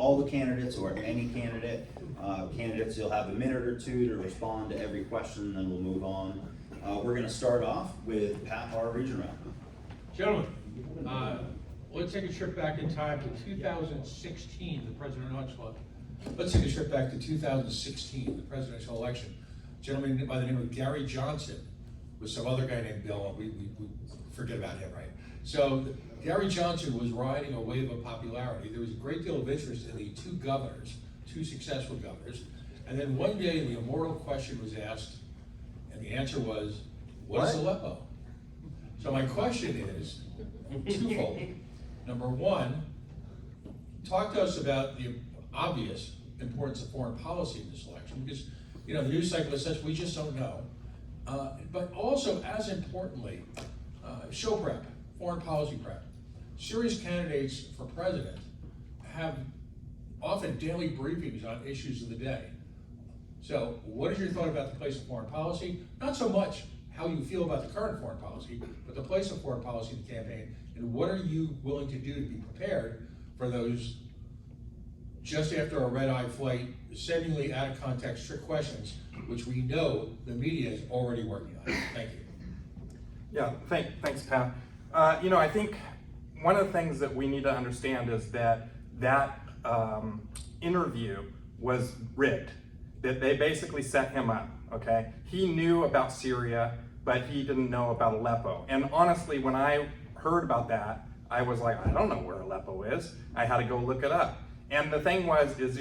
all the candidates or any candidate. Candidates, you'll have a minute or two to respond to every question, then we'll move on. We're going to start off with Pat, our region rep. Gentlemen, let's take a trip back in time to 2016, the presidential. Let's take a trip back to 2016, the presidential election. A gentleman by the name of Gary Johnson with some other guy named Bill. We forget about him, right? So Gary Johnson was riding a wave of popularity. There was a great deal of interest in the two governors, two successful governors. And then one day the immortal question was asked, and the answer was, what's Aleppo? So my question is twofold. Number one, talk to us about the obvious importance of foreign policy in this election, because the news cycle is such we just don't know. But also, as importantly, show prep, foreign policy prep. Serious candidates for president have often daily briefings on issues of the day. So what is your thought about the place of foreign policy? Not so much how you feel about the current foreign policy, but the place of foreign policy in the campaign, and what are you willing to do to be prepared for those just after a red-eye flight, seemingly out of context trick questions, which we know the media is already working on. Thank you. Yeah, thanks, Pat. I think one of the things that we need to understand is that interview was rigged. That they basically set him up, okay? He knew about Syria, but he didn't know about Aleppo. And honestly, when I heard about that, I was like, I don't know where Aleppo is. I had to go look it up. And the thing is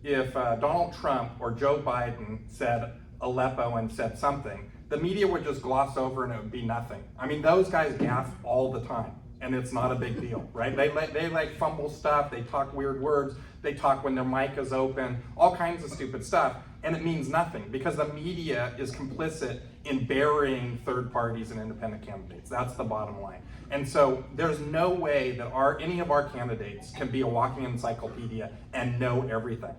if Donald Trump or Joe Biden said Aleppo and said something, the media would just gloss over and it would be nothing. I mean, those guys gaffe all the time, and it's not a big deal, right? They like fumble stuff, they talk weird words, they talk when their mic is open, all kinds of stupid stuff, and it means nothing because the media is complicit in burying third parties and independent candidates. That's the bottom line. And so there's no way that any of our candidates can be a walking encyclopedia and know everything.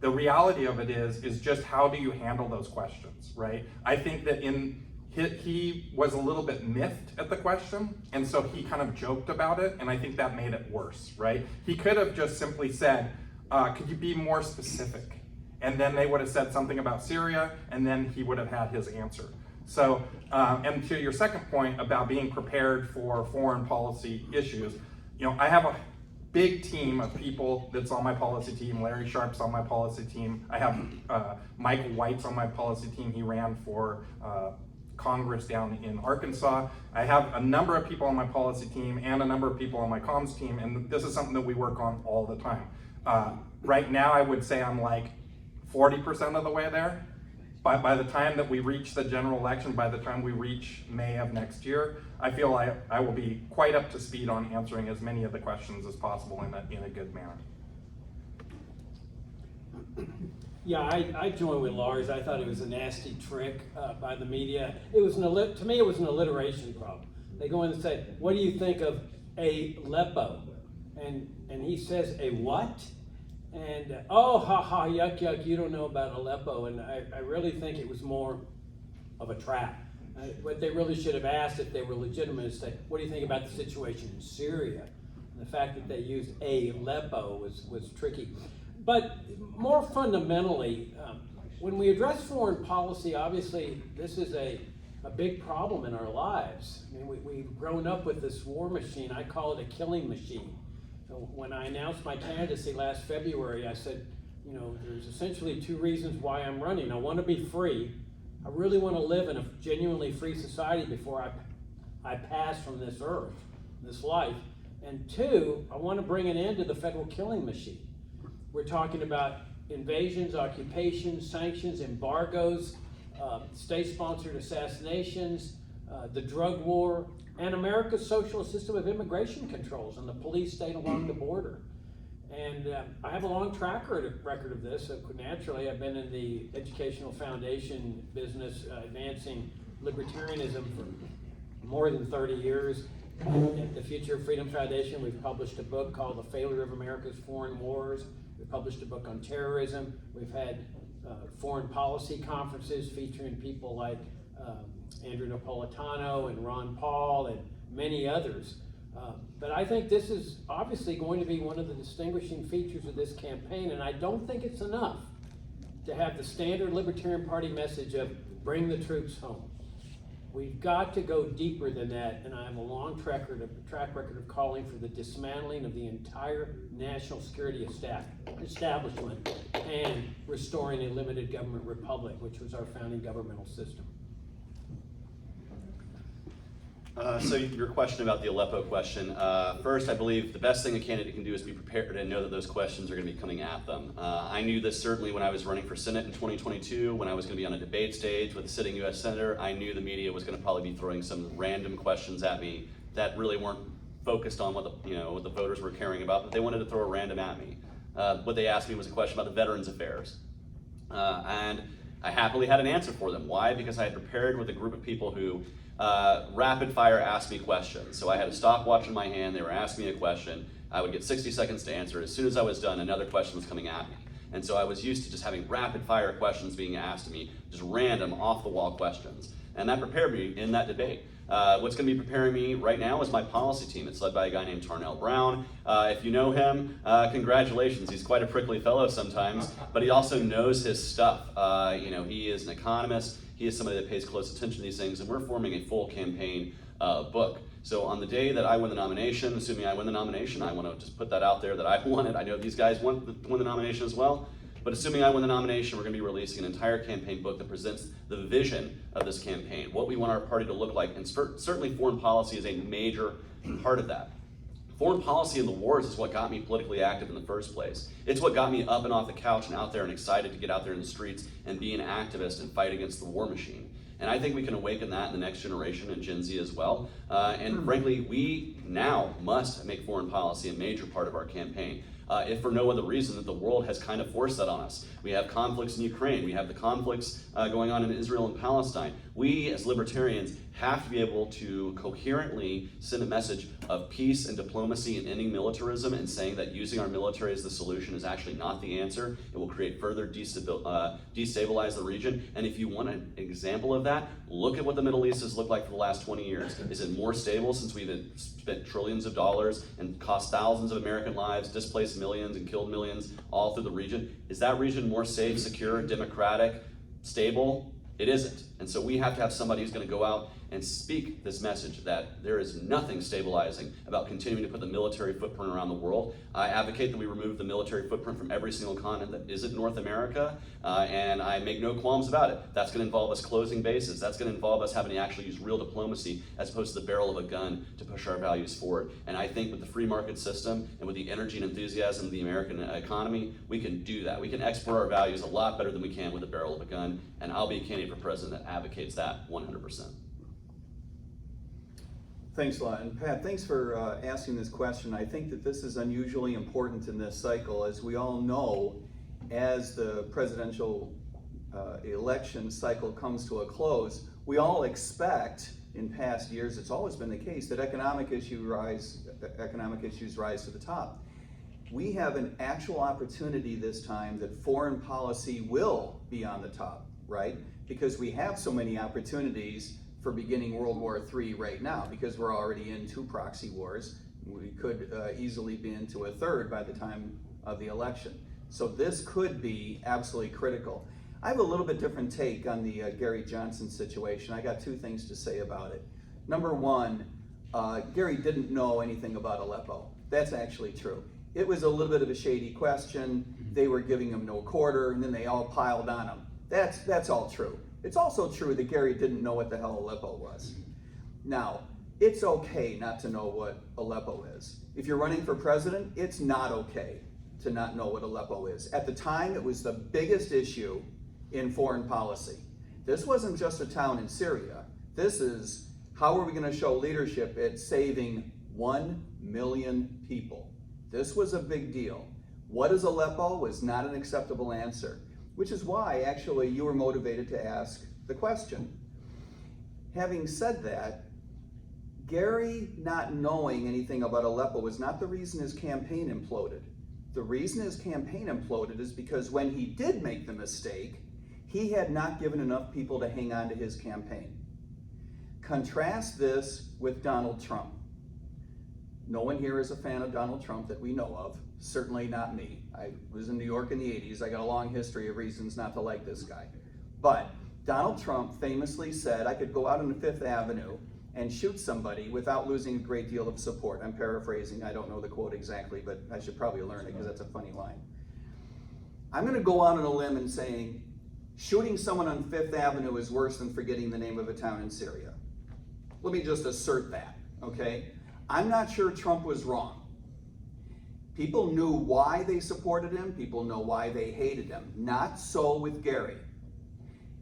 The reality of it is just how do you handle those questions, right? I think that he was a little bit miffed at the question, and so he kind of joked about it, and I think that made it worse, right? He could have just simply said, could you be more specific? And then they would have said something about Syria, and then he would have had his answer. So, and to your second point about being prepared for foreign policy issues, I have a big team of people that's on my policy team. Larry Sharp's on my policy team. I have Mike White's on my policy team. He ran for Congress down in Arkansas. I have a number of people on my policy team and a number of people on my comms team, and this is something that we work on all the time. Right now, I would say I'm like 40% of the way there. By the time that we reach the general election, by the time we reach May of next year, I feel I will be quite up to speed on answering as many of the questions as possible in a good manner. Yeah, I joined with Lars. I thought it was a nasty trick by the media. To me, it was an alliteration problem. They go in and say, "What do you think of Aleppo?" And he says, "A what?" And oh, ha ha, yuck yuck, you don't know about Aleppo. And I really think it was more of a trap. What they really should have asked, if they were legitimate, is say, "What do you think about the situation in Syria?" And the fact that they used Aleppo was tricky. But more fundamentally, when we address foreign policy, obviously this is a big problem in our lives. I mean, we've grown up with this war machine. I call it a killing machine. So when I announced my candidacy last February, I said, there's essentially two reasons why I'm running. I want to be free. I really want to live in a genuinely free society before I pass from this earth, this life. And two, I want to bring an end to the federal killing machine. We're talking about invasions, occupations, sanctions, embargoes, state-sponsored assassinations, the drug war, and America's socialist system of immigration controls and the police state along the border. And I have a long track record of this. Naturally, I've been in the educational foundation business, advancing libertarianism for more than 30 years. At the Future of Freedom Foundation, we've published a book called The Failure of America's Foreign Wars. We published a book on terrorism. We've had foreign policy conferences featuring people like Andrew Napolitano and Ron Paul and many others. But I think this is obviously going to be one of the distinguishing features of this campaign, and I don't think it's enough to have the standard Libertarian Party message of bring the troops home. We've got to go deeper than that, and I have a long track record of calling for the dismantling of the entire national security establishment and restoring a limited government republic, which was our founding governmental system. So your question about the Aleppo question. First, I believe the best thing a candidate can do is be prepared and know that those questions are going to be coming at them. I knew this certainly when I was running for Senate in 2022, when I was going to be on a debate stage with a sitting U.S. Senator. I knew the media was going to probably be throwing some random questions at me that really weren't focused on what the voters were caring about, but they wanted to throw a random at me. What they asked me was a question about the Veterans Affairs. And I happily had an answer for them. Why? Because I had prepared with a group of people who rapid fire asked me questions. So I had a stopwatch in my hand, they were asking me a question, I would get 60 seconds to answer. As soon as I was done, another question was coming at me. And so I was used to just having rapid fire questions being asked of me, just random off the wall questions. And that prepared me in that debate. What's going to be preparing me right now is my policy team. It's led by a guy named Tarnell Brown. If you know him, congratulations. He's quite a prickly fellow sometimes, but he also knows his stuff. He is an economist. He is somebody that pays close attention to these things, and we're forming a full campaign book. So on the day that I win the nomination, assuming I win the nomination, I want to just put that out there that I won it. I know these guys want to win the nomination as well. But assuming I win the nomination, we're going to be releasing an entire campaign book that presents the vision of this campaign, what we want our party to look like, and certainly foreign policy is a major part of that. Foreign policy in the wars is what got me politically active in the first place. It's what got me up and off the couch and out there and excited to get out there in the streets and be an activist and fight against the war machine. And I think we can awaken that in the next generation and Gen Z as well. And frankly, we now must make foreign policy a major part of our campaign. If for no other reason that the world has kind of forced that on us. We have conflicts in Ukraine, we have the conflicts going on in Israel and Palestine. We as libertarians have to be able to coherently send a message of peace and diplomacy and ending militarism and saying that using our military as the solution is actually not the answer. It will create further destabilize the region. And if you want an example of that, look at what the Middle East has looked like for the last 20 years. Is it more stable since we've spent trillions of dollars and cost thousands of American lives, displaced millions and killed millions all through the region? Is that region more safe, secure, democratic, stable? It isn't. And so we have to have somebody who's going to go out and speak this message that there is nothing stabilizing about continuing to put the military footprint around the world. I advocate that we remove the military footprint from every single continent that isn't North America, and I make no qualms about it. That's going to involve us closing bases. That's going to involve us having to actually use real diplomacy as opposed to the barrel of a gun to push our values forward. And I think with the free market system and with the energy and enthusiasm of the American economy, we can do that. We can export our values a lot better than we can with the barrel of a gun, and I'll be a candidate for president that advocates that 100%. Thanks a lot. And Pat, thanks for asking this question. I think that this is unusually important in this cycle. As we all know, as the presidential election cycle comes to a close, we all expect, in past years, it's always been the case, that economic issues rise to the top. We have an actual opportunity this time that foreign policy will be on the top, right? Because we have so many opportunities for beginning World War III right now, because we're already in 2 proxy wars. We could easily be into a 3rd by the time of the election. So this could be absolutely critical. I have a little bit different take on the Gary Johnson situation. I got 2 things to say about it. Number 1, Gary didn't know anything about Aleppo. That's actually true. It was a little bit of a shady question. They were giving him no quarter, and then they all piled on him. That's all true. It's also true that Gary didn't know what the hell Aleppo was. Now, it's okay not to know what Aleppo is. If you're running for president, it's not okay to not know what Aleppo is. At the time, it was the biggest issue in foreign policy. This wasn't just a town in Syria. This is, how are we going to show leadership at saving 1 million people? This was a big deal. What is Aleppo was not an acceptable answer, which is why actually you were motivated to ask the question. Having said that, Gary not knowing anything about Aleppo was not the reason his campaign imploded. The reason his campaign imploded is because when he did make the mistake, he had not given enough people to hang on to his campaign. Contrast this with Donald Trump. No one here is a fan of Donald Trump that we know of, certainly not me. I was in New York in the 80s, I got a long history of reasons not to like this guy. But Donald Trump famously said I could go out on the Fifth Avenue and shoot somebody without losing a great deal of support. I'm paraphrasing, I don't know the quote exactly, but I should probably learn it because that's a funny line. I'm gonna go out on a limb and saying, shooting someone on Fifth Avenue is worse than forgetting the name of a town in Syria. Let me just assert that, okay? I'm not sure Trump was wrong. People knew why they supported him, people know why they hated him. Not so with Gary.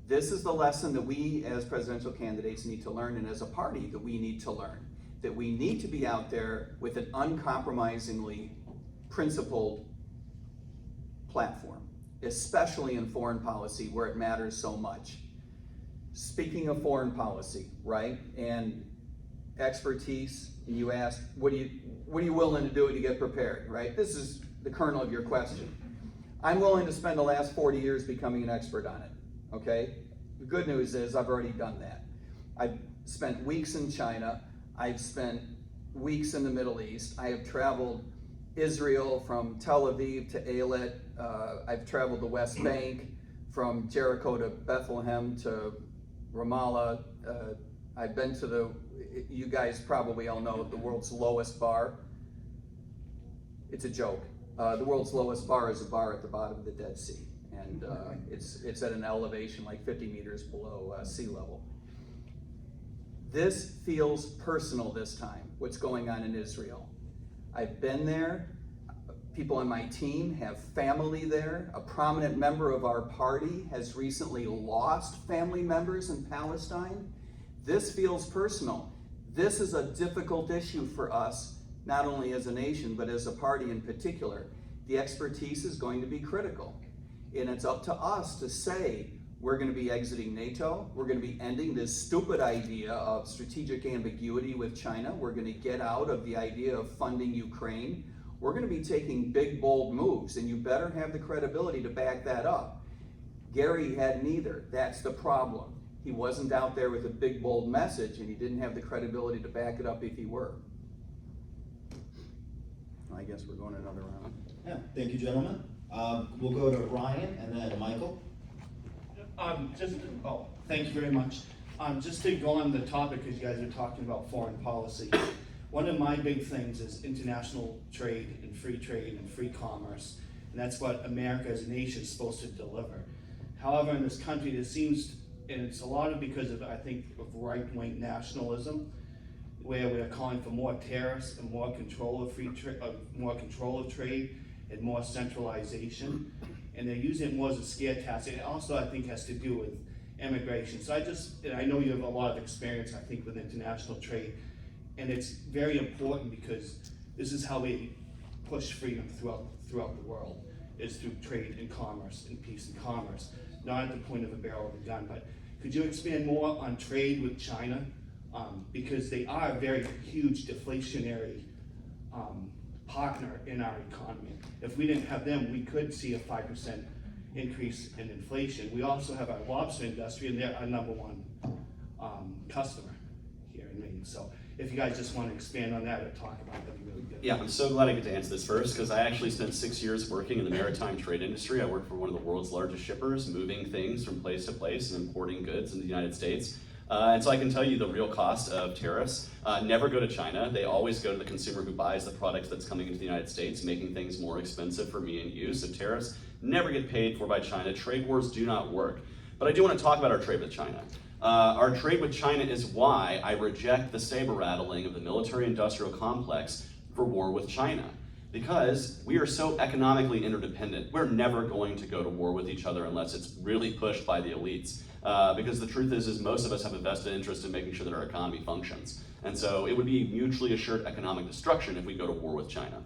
This is the lesson that we as presidential candidates need to learn, and as a party that we need to learn. That we need to be out there with an uncompromisingly principled platform, especially in foreign policy where it matters so much. Speaking of foreign policy, right, and expertise, and you asked, what are you willing to do to get prepared, right? This is the kernel of your question. I'm willing to spend the last 40 years becoming an expert on it, okay? The good news is I've already done that. I've spent weeks in China, I've spent weeks in the Middle East, I have traveled Israel from Tel Aviv to Eilat, I've traveled the West Bank, from Jericho to Bethlehem to Ramallah. I've been to you guys probably all know the world's lowest bar. It's a joke. The world's lowest bar is a bar at the bottom of the Dead Sea. And it's at an elevation like 50 meters below sea level. This feels personal this time, what's going on in Israel. I've been there. People on my team have family there. A prominent member of our party has recently lost family members in Palestine. This feels personal. This is a difficult issue for us, not only as a nation, but as a party in particular. The expertise is going to be critical. And it's up to us to say, we're going to be exiting NATO. We're going to be ending this stupid idea of strategic ambiguity with China. We're going to get out of the idea of funding Ukraine. We're going to be taking big, bold moves, and you better have the credibility to back that up. Gary had neither. That's the problem. He wasn't out there with a big, bold message, and he didn't have the credibility to back it up if he were. I guess we're going another round. Yeah, thank you, gentlemen. We'll go to Ryan and then Michael. Thank you very much. Just to go on the topic, because you guys are talking about foreign policy, one of my big things is international trade and free commerce, and that's what America as a nation is supposed to deliver. However, in this country, there seems, and it's a lot of because of, I think, of right-wing nationalism, where we're calling for more tariffs and more control of trade and more centralization, and they're using it more as a scare tactic. It also, I think, has to do with immigration. So I know you have a lot of experience, I think, with international trade, and it's very important because this is how we push freedom throughout the world, is through trade and commerce and peace and commerce, not at the point of a barrel of a gun. But could you expand more on trade with China? Because they are a very huge deflationary partner in our economy. If we didn't have them, we could see a 5% increase in inflation. We also have our lobster industry, and they're our number one customer here in Maine. So if you guys just want to expand on that or talk about it, that'd be really good. Yeah, I'm so glad I get to answer this first, because I actually spent 6 years working in the maritime trade industry. I worked for one of the world's largest shippers, moving things from place to place and importing goods into the United States. And so I can tell you the real cost of tariffs never go to China. They always go to the consumer who buys the product that's coming into the United States, making things more expensive for me and you. So tariffs never get paid for by China. Trade wars do not work. But I do want to talk about our trade with China. Our trade with China is why I reject the saber rattling of the military-industrial complex for war with China. Because we are so economically interdependent. We're never going to go to war with each other unless it's really pushed by the elites. Because the truth is most of us have a vested interest in making sure that our economy functions. And so it would be mutually assured economic destruction if we go to war with China.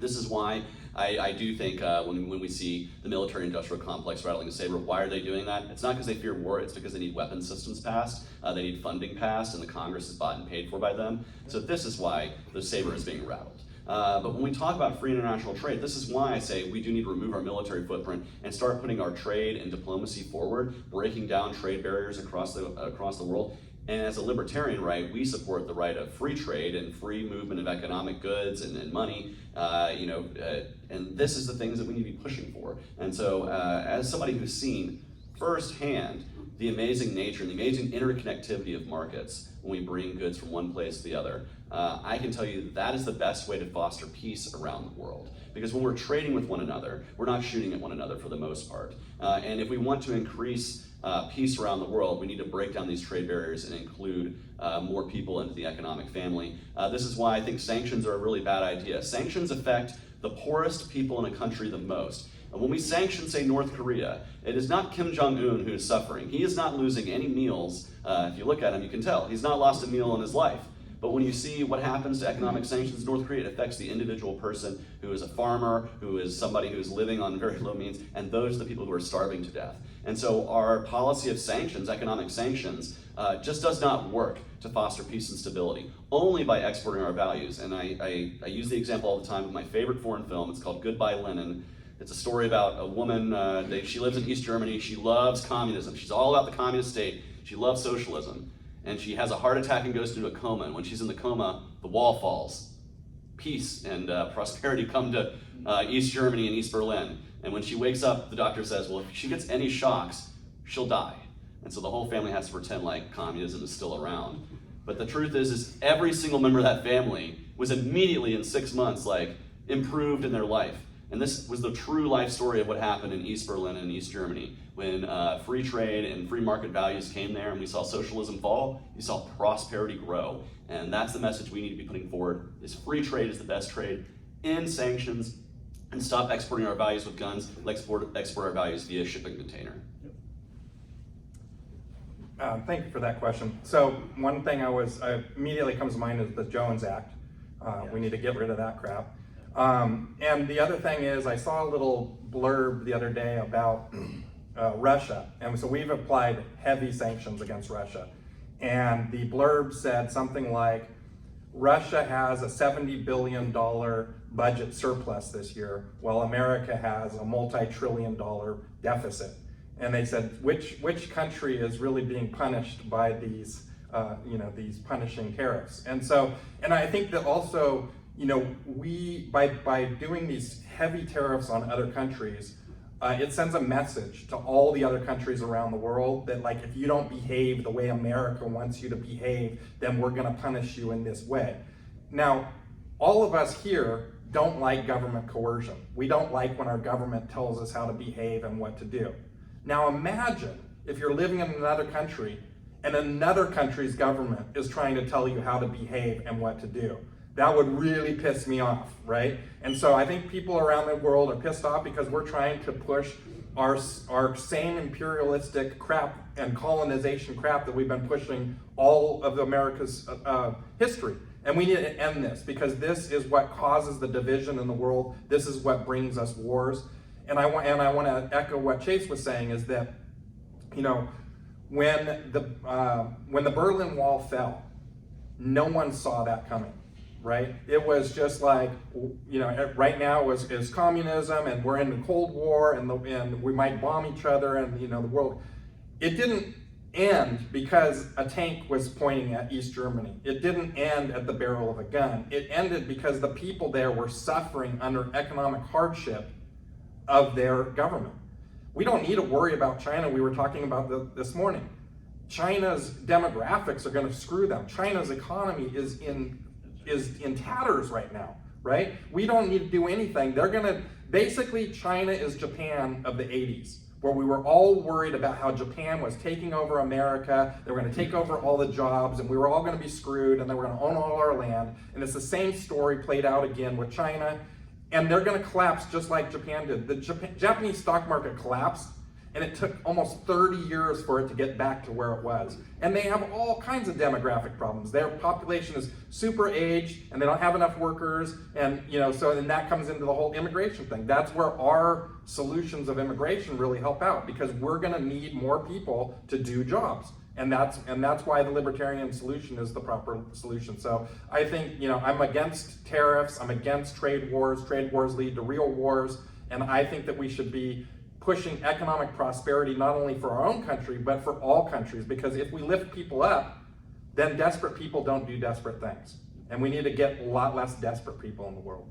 This is why I do think when we see the military-industrial complex rattling a saber, why are they doing that? It's not because they fear war, it's because they need weapons systems passed, they need funding passed, and the Congress is bought and paid for by them. So this is why the saber is being rattled. But when we talk about free international trade, this is why I say we do need to remove our military footprint and start putting our trade and diplomacy forward, breaking down trade barriers across the world. And as a libertarian right, we support the right of free trade and free movement of economic goods and money, and this is the things that we need to be pushing for. And so as somebody who's seen firsthand the amazing nature and the amazing interconnectivity of markets when we bring goods from one place to the other, I can tell you that is the best way to foster peace around the world. Because when we're trading with one another, we're not shooting at one another for the most part. And if we want to increase peace around the world, we need to break down these trade barriers and include more people into the economic family. This is why I think sanctions are a really bad idea. Sanctions affect the poorest people in a country the most. And when we sanction, say, North Korea, it is not Kim Jong-un who is suffering. He is not losing any meals. If you look at him, you can tell. He's not lost a meal in his life. But when you see what happens to economic sanctions in North Korea, it affects the individual person who is a farmer, who is somebody who is living on very low means, and those are the people who are starving to death. And so our policy of sanctions, economic sanctions, just does not work to foster peace and stability, only by exporting our values. And I use the example all the time of my favorite foreign film. It's called Goodbye Lenin. It's a story about a woman, she lives in East Germany, she loves communism, she's all about the communist state, she loves socialism. And she has a heart attack and goes into a coma. And when she's in the coma, the wall falls. Peace and prosperity come to East Germany and East Berlin. And when she wakes up, the doctor says, well, if she gets any shocks, she'll die. And so the whole family has to pretend like communism is still around. But the truth is every single member of that family was immediately in 6 months, improved in their life. And this was the true life story of what happened in East Berlin and East Germany. When free trade and free market values came there and we saw socialism fall, you saw prosperity grow. And that's the message we need to be putting forward, is free trade is the best trade, end sanctions, and stop exporting our values with guns, export our values via shipping container. Thank you for that question. So one thing immediately comes to mind is the Jones Act. We need to get rid of that crap. And the other thing is, I saw a little blurb the other day about Russia. And so we've applied heavy sanctions against Russia. And the blurb said something like, Russia has a $70 billion budget surplus this year, while America has a multi-trillion-dollar deficit. And they said, which country is really being punished by these, these punishing tariffs? And I think that also, we, by doing these heavy tariffs on other countries, it sends a message to all the other countries around the world that, if you don't behave the way America wants you to behave, then we're gonna punish you in this way. Now, all of us here don't like government coercion. We don't like when our government tells us how to behave and what to do. Now imagine if you're living in another country and another country's government is trying to tell you how to behave and what to do. That would really piss me off, right? And so I think people around the world are pissed off because we're trying to push our same imperialistic crap and colonization crap that we've been pushing all of America's history. And we need to end this, because this is what causes the division in the world. This is what brings us wars. And I want to echo what Chase was saying, is that, when the Berlin Wall fell, no one saw that coming. Right? It was just right now is communism, and we're in the Cold War, and we might bomb each other, and the world. It didn't end because a tank was pointing at East Germany. It didn't end at the barrel of a gun. It ended because the people there were suffering under economic hardship of their government. We don't need to worry about China. We were talking about this morning. China's demographics are going to screw them. China's economy is in tatters right now, right? We don't need to do anything. Basically, China is Japan of the 80s, where we were all worried about how Japan was taking over America, they were going to take over all the jobs, and we were all going to be screwed, and they were going to own all our land. And it's the same story played out again with China, and they're going to collapse just like Japan did. The Japanese stock market collapsed, and it took almost 30 years for it to get back to where it was. And they have all kinds of demographic problems. Their population is super aged, and they don't have enough workers, and so then that comes into the whole immigration thing. That's where our solutions of immigration really help out, because we're gonna need more people to do jobs. And that's why the libertarian solution is the proper solution. So I think, I'm against tariffs, I'm against trade wars. Trade wars lead to real wars, and I think that we should be pushing economic prosperity not only for our own country, but for all countries. Because if we lift people up, then desperate people don't do desperate things. And we need to get a lot less desperate people in the world.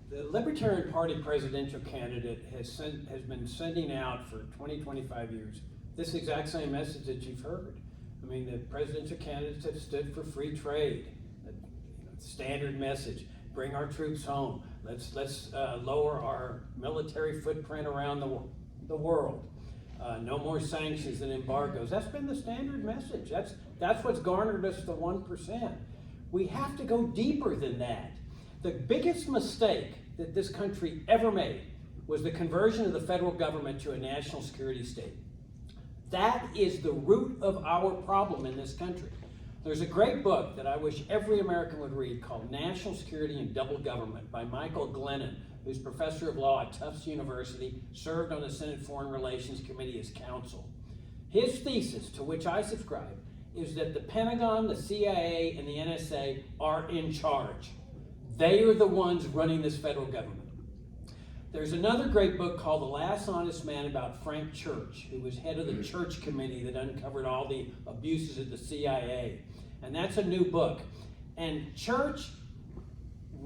The Libertarian Party presidential candidate has been sending out for 25 years this exact same message that you've heard. I mean, the presidential candidates have stood for free trade, standard message, bring our troops home, let's lower our military footprint around the world, no more sanctions and embargoes. That's been the standard message. That's what's garnered us the 1%. We have to go deeper than that. The biggest mistake that this country ever made was the conversion of the federal government to a national security state. That is the root of our problem in this country. There's a great book that I wish every American would read called National Security and Double Government by Michael Glennon, who's professor of law at Tufts University, served on the Senate Foreign Relations Committee as counsel. His thesis, to which I subscribe, is that the Pentagon, the CIA, and the NSA are in charge. They are the ones running this federal government. There's another great book called The Last Honest Man about Frank Church, who was head of the Church Committee that uncovered all the abuses at the CIA. And that's a new book. And Church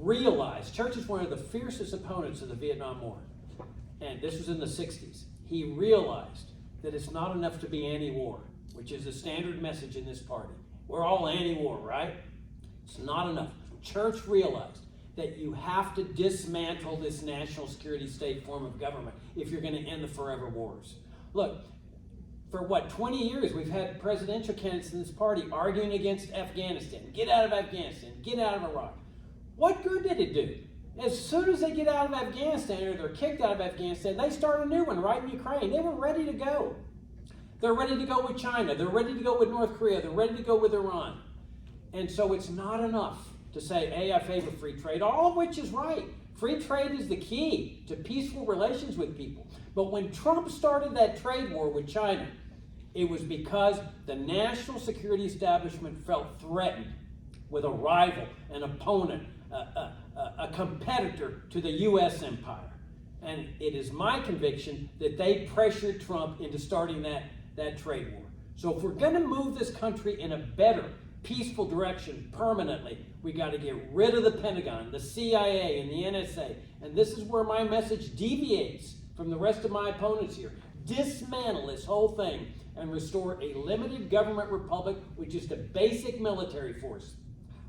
is one of the fiercest opponents of the Vietnam War. And this was in the 60s. He realized that it's not enough to be anti-war, which is the standard message in this party. We're all anti-war, right? It's not enough. Church realized that you have to dismantle this national security state form of government if you're going to end the forever wars. Look, for 20 years we've had presidential candidates in this party arguing against Afghanistan. Get out of Afghanistan, get out of Iraq. What good did it do? As soon as they get out of Afghanistan or they're kicked out of Afghanistan, they start a new one right in Ukraine. They were ready to go. They're ready to go with China. They're ready to go with North Korea. They're ready to go with Iran. And so it's not enough to say, hey, I favor free trade, all of which is right. Free trade is the key to peaceful relations with people. But when Trump started that trade war with China, it was because the national security establishment felt threatened with a rival, an opponent, a competitor to the U.S. empire. And it is my conviction that they pressured Trump into starting that trade war. So if we're going to move this country in a better, peaceful direction permanently, we got to get rid of the Pentagon, the CIA, and the NSA. And this is where my message deviates from the rest of my opponents here. Dismantle this whole thing and restore a limited government republic with just a basic military force,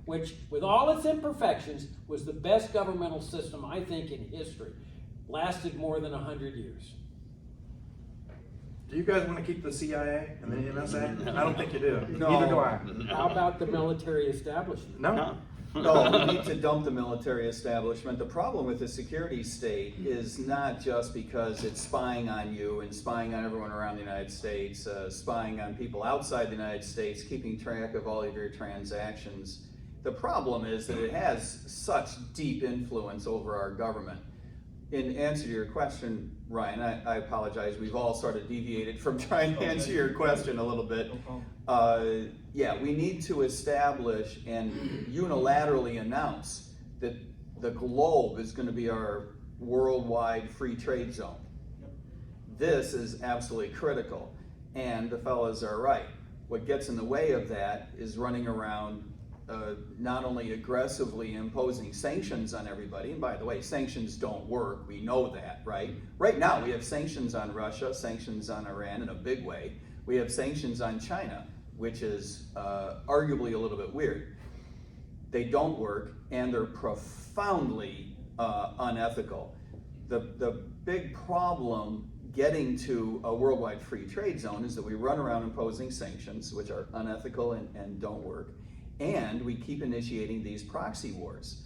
which, with all its imperfections, was the best governmental system, I think, in history. Lasted more than 100 years. Do you guys want to keep the CIA and the NSA? I don't think you do. No. Neither do I. How about the military establishment? No. No, we need to dump the military establishment. The problem with the security state is not just because it's spying on you and spying on everyone around the United States, spying on people outside the United States, keeping track of all of your transactions. The problem is that it has such deep influence over our government. In answer to your question, Ryan, I apologize, we've all sort of deviated from trying to answer your question a little bit. Yeah, we need to establish and unilaterally announce that the globe is going to be our worldwide free trade zone. This is absolutely critical, and the fellas are right. What gets in the way of that is running around not only aggressively imposing sanctions on everybody, and by the way, sanctions don't work, we know that, right? Right now we have sanctions on Russia, sanctions on Iran in a big way. We have sanctions on China, which is arguably a little bit weird. They don't work, and they're profoundly unethical. The big problem getting to a worldwide free trade zone is that we run around imposing sanctions, which are unethical and don't work. And we keep initiating these proxy wars.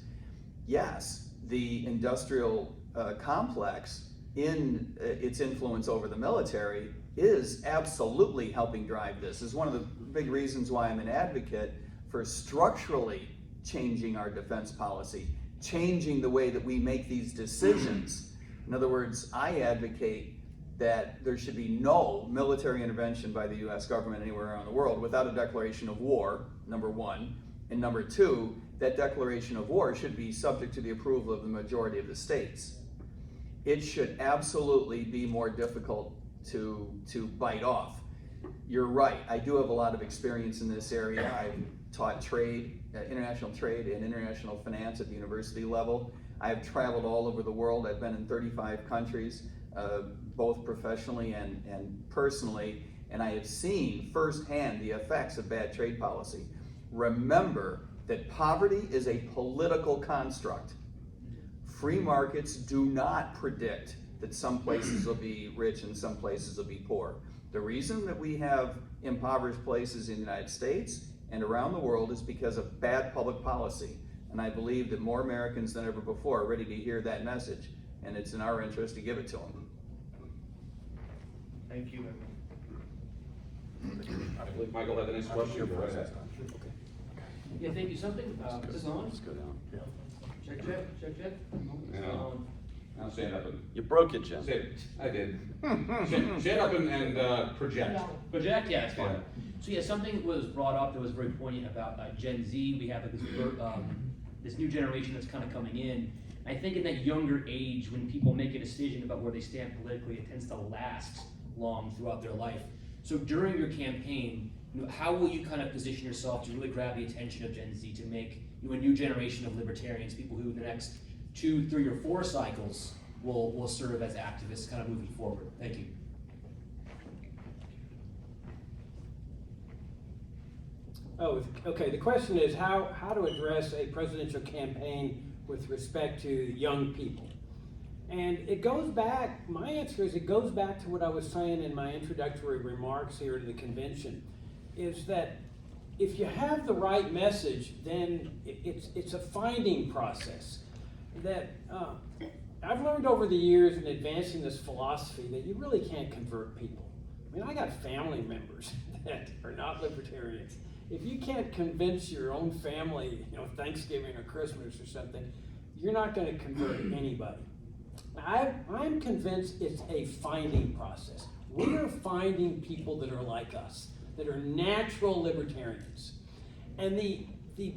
Yes, the industrial complex in its influence over the military is absolutely helping drive this. This is one of the big reasons why I'm an advocate for structurally changing our defense policy, changing the way that we make these decisions. In other words, I advocate that there should be no military intervention by the US government anywhere around the world without a declaration of war, number one. And number two, that declaration of war should be subject to the approval of the majority of the states. It should absolutely be more difficult to bite off. you're right. I do have a lot of experience in this area. I've taught trade, international trade and international finance at the university level. I've traveled all over the world. I've been in 35 countries, both professionally and personally, and I have seen firsthand the effects of bad trade policy. Remember that poverty is a political construct. Free markets do not predict that some places will be rich and some places will be poor. The reason that we have impoverished places in the United States and around the world is because of bad public policy. And I believe that more Americans than ever before are ready to hear that message, and it's in our interest to give it to them. Thank you. I believe Michael had the next question. Go ahead. Yeah, thank you. Something, is this on? Let's go down. Check. Yeah. Now stand up and You broke it, Jim. say, I did. Stand up and project. Project, yeah, it's fine. So yeah, something was brought up that was very poignant about Gen Z. We have like this new generation that's kind of coming in. I think in that younger age, when people make a decision about where they stand politically, it tends to last long throughout their life. So during your campaign, how will you kind of position yourself to really grab the attention of Gen Z to make a new generation of libertarians, people who in the next 2, 3, or 4 cycles will serve as activists kind of moving forward? Thank you. Oh, okay, the question is how to address a presidential campaign with respect to young people. And it goes back, my answer is it goes back to what I was saying in my introductory remarks here to the convention, is that if you have the right message, then it's a finding process. That I've learned over the years in advancing this philosophy that you really can't convert people. I mean, I got family members that are not libertarians. If you can't convince your own family, Thanksgiving or Christmas or something, you're not going to convert anybody. I'm convinced it's a finding process. We are finding people that are like us, that are natural libertarians. And the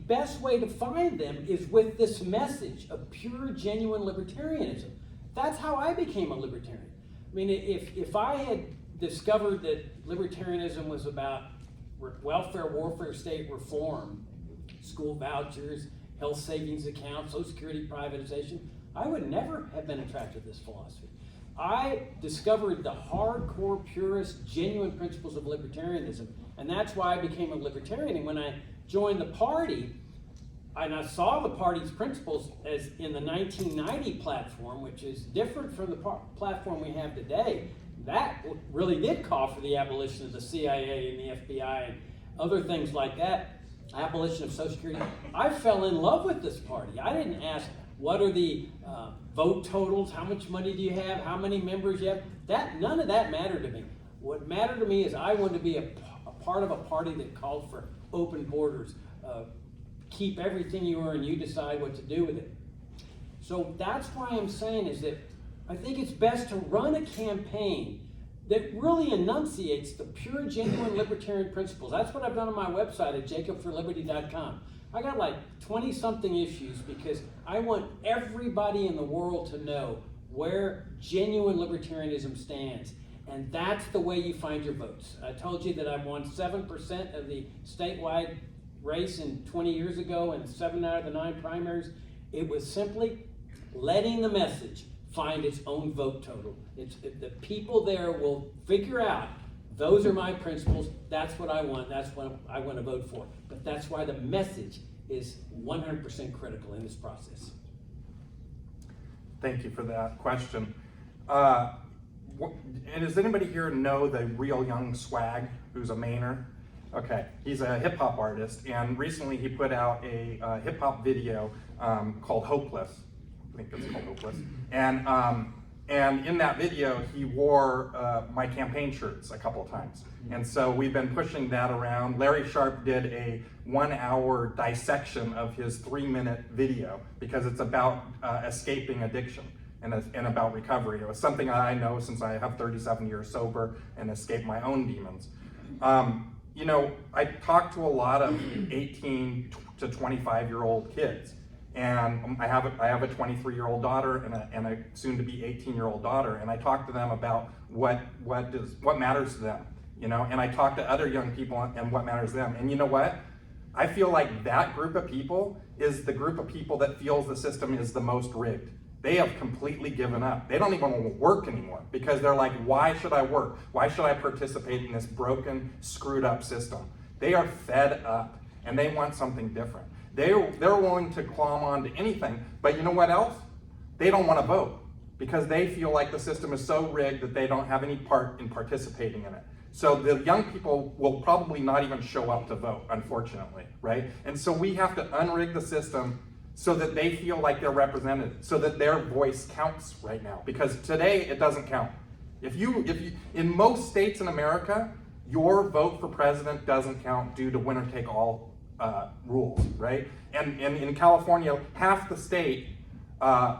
best way to find them is with this message of pure, genuine libertarianism. That's how I became a libertarian. I mean, if I had discovered that libertarianism was about welfare, warfare, state reform, school vouchers, health savings accounts, Social Security privatization, I would never have been attracted to this philosophy. I discovered the hardcore, purest, genuine principles of libertarianism, and that's why I became a libertarian. And when I joined the party, and I saw the party's principles as in the 1990 platform, which is different from the platform we have today, that really did call for the abolition of the CIA and the FBI and other things like that, abolition of Social Security. I fell in love with this party. I didn't ask, what are the vote totals? How much money do you have? How many members you have? None of that mattered to me. What mattered to me is I wanted to be a part of a party that called for open borders. Keep everything you earn, you decide what to do with it. So that's why I'm saying is that I think it's best to run a campaign that really enunciates the pure, genuine libertarian principles. That's what I've done on my website at jacobforliberty.com. I got like 20-something issues because I want everybody in the world to know where genuine libertarianism stands. And that's the way you find your votes. I told you that I won 7% of the statewide race 20 years ago and 7 out of the 9 primaries. It was simply letting the message find its own vote total. The people there will figure out, those are my principles, that's what I want, that's what I want to vote for. But that's why the message is 100% critical in this process. Thank you for that question. And does anybody here know the Real Young Swag, who's a Mainer? Okay, he's a hip hop artist, and recently he put out a hip hop video called Hopeless. I think it's called Hopeless. And in that video, he wore my campaign shirts a couple of times. And so we've been pushing that around. Larry Sharp did a 1-hour dissection of his 3-minute video because it's about escaping addiction and about recovery. It was something I know since I have 37 years sober and escaped my own demons. I talk to a lot of 18 to 25-year-old kids. And I have a 23-year-old daughter and a soon-to-be 18-year-old daughter, and I talk to them about what matters to them. you know, and I talk to other young people and what matters to them. And you know what? I feel like that group of people is the group of people that feels the system is the most rigged. They have completely given up. They don't even want to work anymore because they're like, why should I work? Why should I participate in this broken, screwed up system? They are fed up and they want something different. They're willing to climb on to anything, but you know what else? They don't want to vote because they feel like the system is so rigged that they don't have any part in participating in it. So the young people will probably not even show up to vote, unfortunately, right? And so we have to unrig the system so that they feel like they're represented, so that their voice counts right now. Because today it doesn't count. If you in most states in America, your vote for president doesn't count due to winner-take-all rules, right? And in California, half the state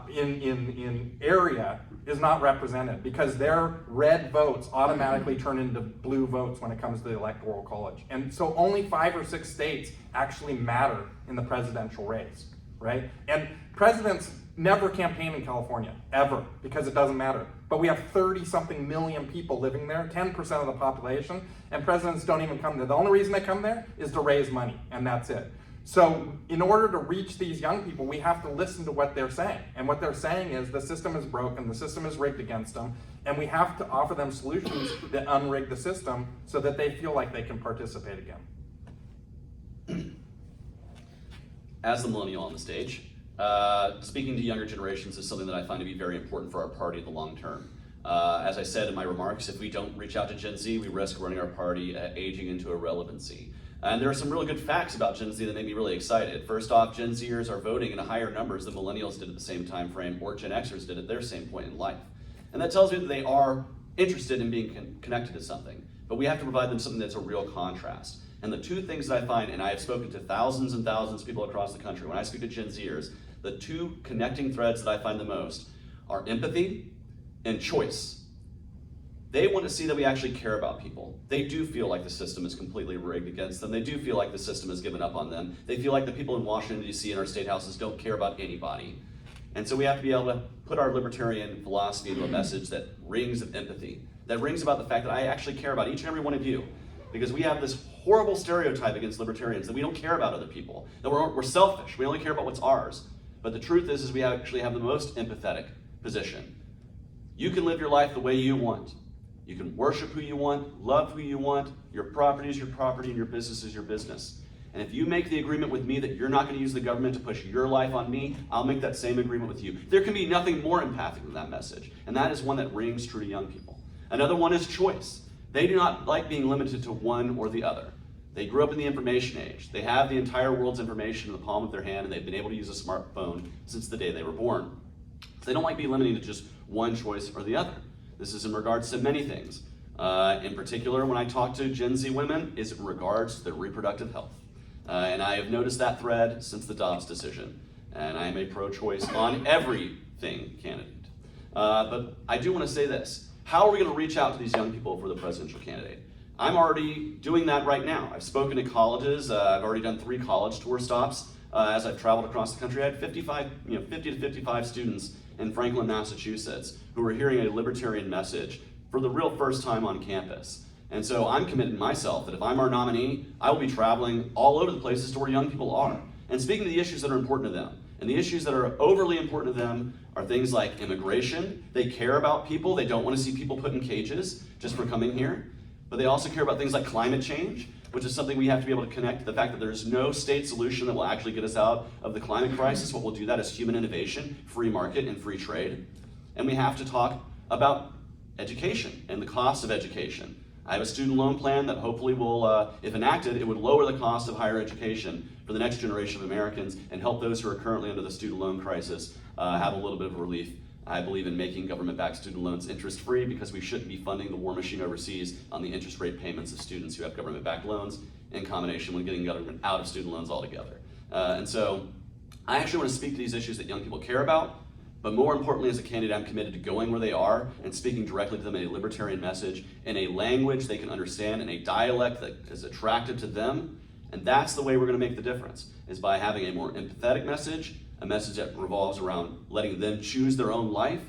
in area is not represented because their red votes automatically turn into blue votes when it comes to the Electoral College. And so only 5 or 6 states actually matter in the presidential race, right? And presidents never campaign in California, ever, because it doesn't matter. But we have 30-something million people living there, 10% of the population, and presidents don't even come there. The only reason they come there is to raise money, and that's it. So in order to reach these young people, we have to listen to what they're saying. And what they're saying is the system is broken, the system is rigged against them, and we have to offer them solutions that unrig the system so that they feel like they can participate again. As the millennial on the stage, speaking to younger generations is something that I find to be very important for our party in the long term. As I said in my remarks, if we don't reach out to Gen Z, we risk running our party aging into irrelevancy. And there are some really good facts about Gen Z that make me really excited. First off, Gen Zers are voting in higher numbers than millennials did at the same time frame or Gen Xers did at their same point in life. And that tells me that they are interested in being connected to something. But we have to provide them something that's a real contrast. And the two things that I find, and I have spoken to thousands and thousands of people across the country, when I speak to Gen Zers, the two connecting threads that I find the most are empathy and choice. They want to see that we actually care about people. They do feel like the system is completely rigged against them. They do feel like the system has given up on them. They feel like the people in Washington, D.C. and our state houses don't care about anybody. And so we have to be able to put our libertarian philosophy into a message that rings of empathy, that rings about the fact that I actually care about each and every one of you. Because we have this horrible stereotype against libertarians that we don't care about other people, that we're selfish, we only care about what's ours. But the truth is we actually have the most empathetic position. You can live your life the way you want. You can worship who you want, love who you want, your property is your property, and your business is your business. And if you make the agreement with me that you're not going to use the government to push your life on me, I'll make that same agreement with you. There can be nothing more empathic than that message, and that is one that rings true to young people. Another one is choice. They do not like being limited to one or the other. They grew up in the information age. They have the entire world's information in the palm of their hand, and they've been able to use a smartphone since the day they were born. So they don't like being limited to just one choice or the other. This is in regards to many things. In particular, when I talk to Gen Z women, is in regards to their reproductive health. And I have noticed that thread since the Dobbs decision. And I am a pro-choice on everything candidate. But I do want to say this. How are we going to reach out to these young people for the presidential candidate? I'm already doing that right now. I've spoken to colleges. I've already done 3 college tour stops. As I've traveled across the country, I had 50 to 55 students in Franklin, Massachusetts, who were hearing a libertarian message for the real first time on campus. And so I'm committed myself that if I'm our nominee, I will be traveling all over the places to where young people are and speaking to the issues that are important to them. And the issues that are overly important to them are things like immigration. They care about people. They don't want to see people put in cages just for coming here. But they also care about things like climate change, which is something we have to be able to connect to the fact that there's no state solution that will actually get us out of the climate crisis. What will do that is human innovation, free market, and free trade. And we have to talk about education and the cost of education. I have a student loan plan that hopefully will, if enacted, it would lower the cost of higher education for the next generation of Americans and help those who are currently under the student loan crisis have a little bit of relief. I believe in making government-backed student loans interest-free because we shouldn't be funding the war machine overseas on the interest rate payments of students who have government-backed loans in combination with getting government out of student loans altogether. And so I actually want to speak to these issues that young people care about, but more importantly, as a candidate, I'm committed to going where they are and speaking directly to them in a libertarian message, in a language they can understand, in a dialect that is attractive to them. And that's the way we're going to make the difference, is by having a more empathetic message, a message that revolves around letting them choose their own life,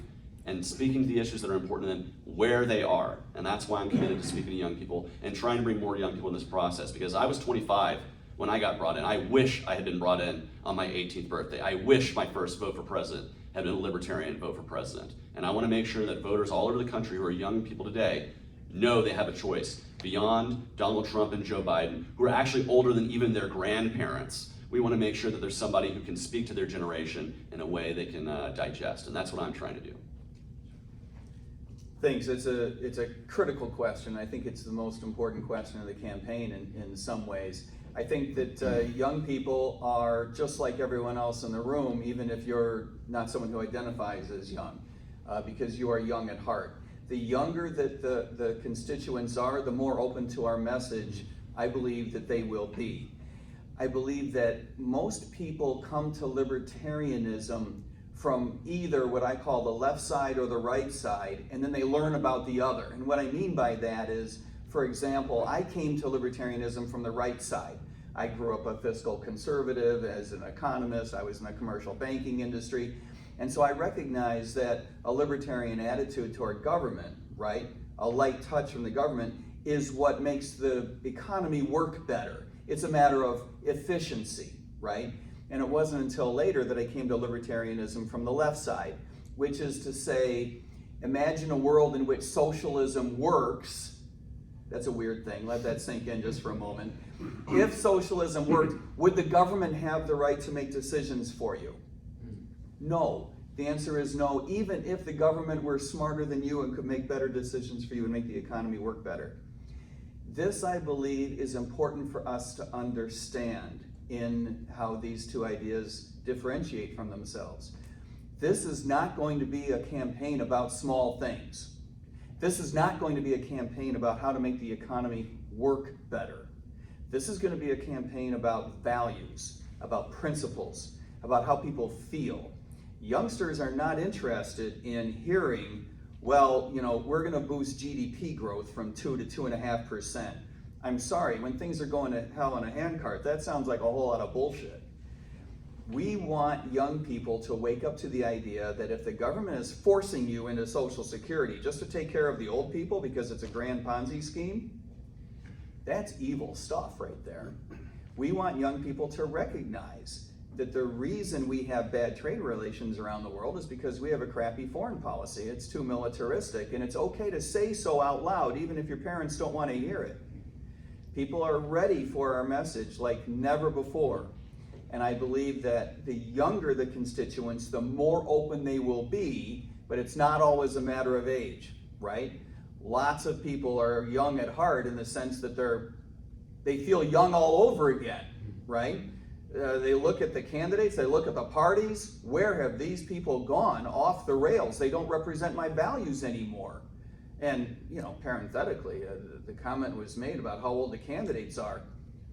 and speaking to the issues that are important to them where they are. And that's why I'm committed to speaking to young people and trying to bring more young people in this process, because I was 25 when I got brought in. I wish I had been brought in on my 18th birthday. I wish my first vote for president had been a libertarian vote for president. And I want to make sure that voters all over the country who are young people today know they have a choice beyond Donald Trump and Joe Biden, who are actually older than even their grandparents. We want to make sure that there's somebody who can speak to their generation in a way they can digest, and that's what I'm trying to do. Thanks. It's a critical question. I think it's the most important question of the campaign in some ways. I think that young people are just like everyone else in the room, even if you're not someone who identifies as young, because you are young at heart. The younger that the constituents are, the more open to our message I believe that they will be. I believe that most people come to libertarianism from either what I call the left side or the right side, and then they learn about the other. And what I mean by that is, for example, I came to libertarianism from the right side. I grew up a fiscal conservative as an economist. I was in the commercial banking industry. And so I recognize that a libertarian attitude toward government, right, a light touch from the government, is what makes the economy work better. It's a matter of efficiency, right? And it wasn't until later that I came to libertarianism from the left side, which is to say, imagine a world in which socialism works. That's a weird thing. Let that sink in just for a moment. If socialism worked, would the government have the right to make decisions for you? No. The answer is no, even if the government were smarter than you and could make better decisions for you and make the economy work better. This, I believe, is important for us to understand in how these two ideas differentiate from themselves. This is not going to be a campaign about small things. This is not going to be a campaign about how to make the economy work better. This is going to be a campaign about values, about principles, about how people feel. Youngsters are not interested in hearing, well, you know, we're going to boost GDP growth from 2 to 2.5%. I'm sorry, when things are going to hell in a handcart, that sounds like a whole lot of bullshit. We want young people to wake up to the idea that if the government is forcing you into Social Security just to take care of the old people because it's a grand Ponzi scheme, that's evil stuff right there. We want young people to recognize that the reason we have bad trade relations around the world is because we have a crappy foreign policy. It's too militaristic, and it's okay to say so out loud, even if your parents don't want to hear it. People are ready for our message like never before. And I believe that the younger the constituents, the more open they will be, but it's not always a matter of age, right? Lots of people are young at heart in the sense that they feel young all over again, right? They look at the candidates, they look at the parties. Where have these people gone off the rails? They don't represent my values anymore. And, you know, parenthetically, the comment was made about how old the candidates are.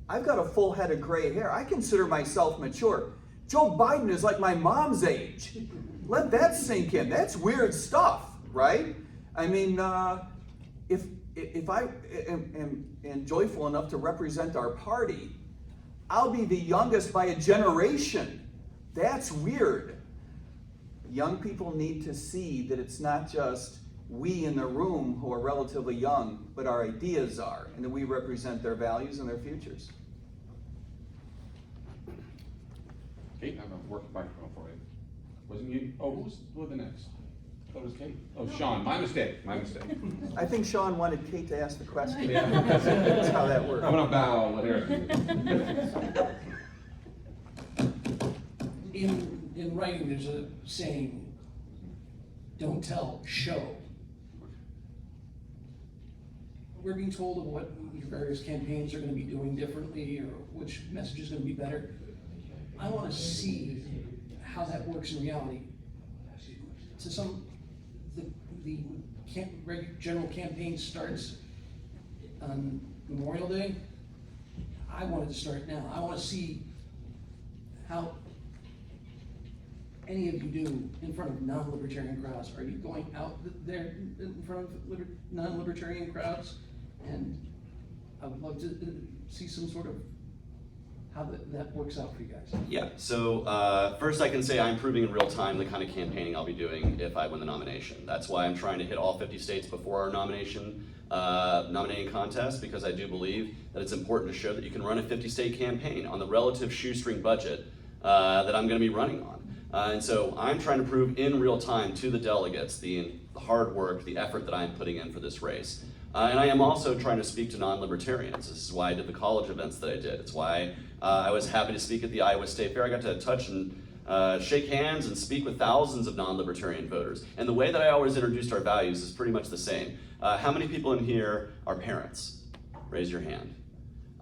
I've got a full head of gray hair. I consider myself mature. Joe Biden is like my mom's age. Let that sink in. That's weird stuff, right? I mean, if I am joyful enough to represent our party, I'll be the youngest by a generation. That's weird. Young people need to see that it's not just we in the room who are relatively young, but our ideas are, and that we represent their values and their futures. Kate, I have a work microphone for you. Wasn't you? Oh, who's the next? I thought it was Kate. Oh, Sean. My mistake. I think Sean wanted Kate to ask the question. Yeah. That's how that works. I'm gonna bow. Let Eric. In writing, there's a saying, don't tell, show. We're being told of what your various campaigns are going to be doing differently or which message is going to be better. I want to see how that works in reality. So the general campaign starts on Memorial Day. I want it to start now. I want to see how any of you do in front of non-libertarian crowds. Are you going out there in front of non-libertarian crowds? And I would love to see some sort of how that works out for you guys. Yeah, so first I can say I'm proving in real time the kind of campaigning I'll be doing if I win the nomination. That's why I'm trying to hit all 50 states before our nominating contest, because I do believe that it's important to show that you can run a 50-state campaign on the relative shoestring budget that I'm going to be running on. And so I'm trying to prove in real time to the delegates the hard work, the effort that I'm putting in for this race. And I am also trying to speak to non-libertarians. This is why I did the college events that I did. It's why I was happy to speak at the Iowa State Fair. I got to touch and shake hands and speak with thousands of non-libertarian voters. And the way that I always introduced our values is pretty much the same. How many people in here are parents? Raise your hand.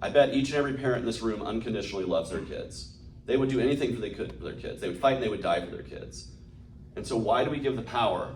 I bet each and every parent in this room unconditionally loves their kids. They would do anything they could for their kids. They would fight and they would die for their kids. And so why do we give the power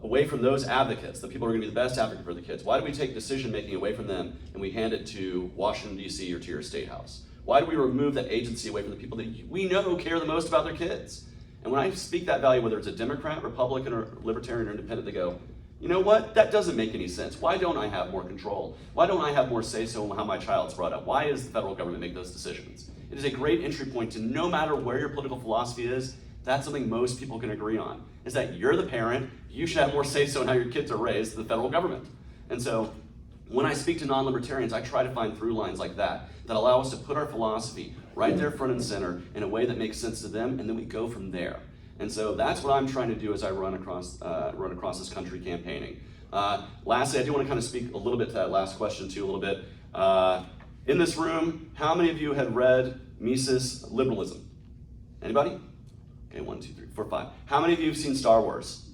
away from those advocates, the people who are going to be the best advocate for the kids? Why do we take decision making away from them and we hand it to Washington, D.C. or to your state house? Why do we remove that agency away from the people that we know care the most about their kids? And when I speak that value, whether it's a Democrat, Republican, or Libertarian or Independent, they go, you know what? That doesn't make any sense. Why don't I have more control? Why don't I have more say-so in how my child's brought up? Why does the federal government make those decisions? It is a great entry point to no matter where your political philosophy is, that's something most people can agree on, is that you're the parent, you should have more say-so in how your kids are raised than the federal government. And so when I speak to non-libertarians, I try to find through lines like that allow us to put our philosophy right there front and center in a way that makes sense to them, and then we go from there. And so that's what I'm trying to do as I run across this country campaigning. Lastly, I do want to kind of speak a little bit to that last question too, a little bit. In this room, how many of you had read Mises' Liberalism? Anybody? Okay, 1, 2, 3, 4, 5. How many of you have seen Star Wars?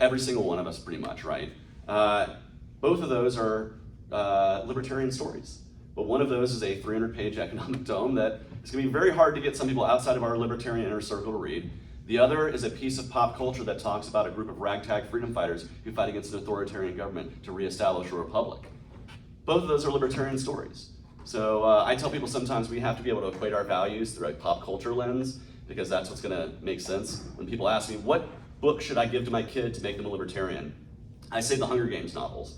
Every single one of us, pretty much, right? Both of those are libertarian stories. But one of those is a 300-page economic tome that is going to be very hard to get some people outside of our libertarian inner circle to read. The other is a piece of pop culture that talks about a group of ragtag freedom fighters who fight against an authoritarian government to reestablish a republic. Both of those are libertarian stories. So I tell people sometimes we have to be able to equate our values through a pop culture lens, because that's what's going to make sense. When people ask me, what book should I give to my kid to make them a libertarian? I say the Hunger Games novels.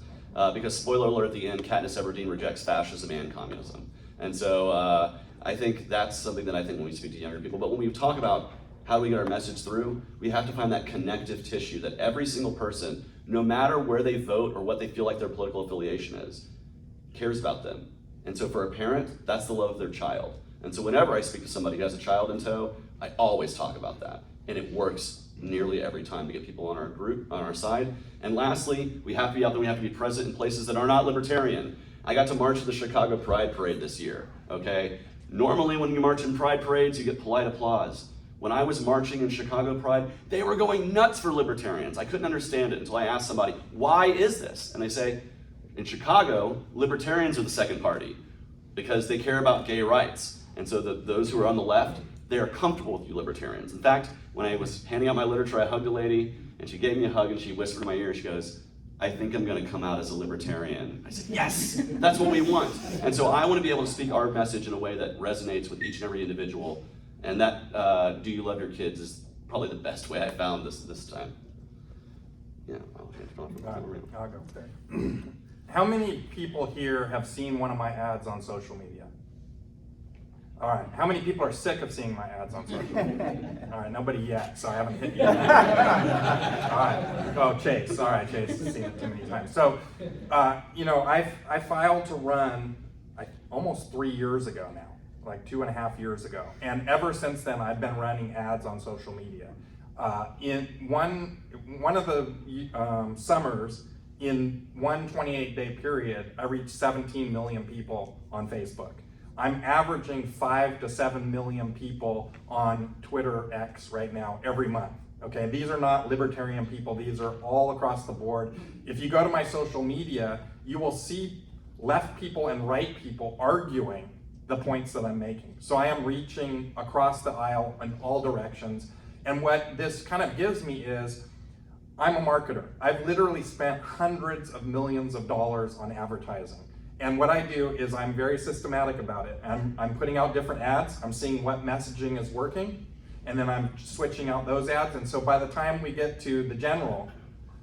Because spoiler alert, at the end, Katniss Everdeen rejects fascism and communism. And so I think that's something that I think when we speak to younger people. But when we talk about how do we get our message through, we have to find that connective tissue that every single person, no matter where they vote or what they feel like their political affiliation is, cares about them. And so for a parent, that's the love of their child. And so whenever I speak to somebody who has a child in tow, I always talk about that. And it works nearly every time to get people on our group, on our side. And lastly, we have to be out there, we have to be present in places that are not libertarian. I got to march at the Chicago Pride Parade this year, okay? Normally when you march in Pride parades, you get polite applause. When I was marching in Chicago Pride, they were going nuts for libertarians. I couldn't understand it until I asked somebody, why is this? And they say, in Chicago, libertarians are the second party because they care about gay rights. And so those who are on the left, they are comfortable with you libertarians. In fact, when I was handing out my literature, I hugged a lady, and she gave me a hug, and she whispered in my ear, she goes, I think I'm gonna come out as a libertarian. I said, yes, that's what we want. And so I wanna be able to speak our message in a way that resonates with each and every individual, and that do you love your kids is probably the best way I found this time. Yeah, I'll hand it off. I'll go there. How many people here have seen one of my ads on social media? All right, how many people are sick of seeing my ads on social media? All right, nobody yet, so I haven't hit you yet. All right, oh, Chase, all right, Chase has seen it too many times. So, I filed to run almost 3 years ago now, like 2.5 years ago. And ever since then, I've been running ads on social media. In one of the summers, in one 28-day period, I reached 17 million people on Facebook. I'm averaging 5 to 7 million people on Twitter X right now every month. Okay, these are not libertarian people, these are all across the board. If you go to my social media, you will see left people and right people arguing the points that I'm making. So I am reaching across the aisle in all directions. And what this kind of gives me is, I'm a marketer. I've literally spent hundreds of millions of dollars on advertising. And what I do is I'm very systematic about it. I'm putting out different ads, I'm seeing what messaging is working, and then I'm switching out those ads. And so by the time we get to the general,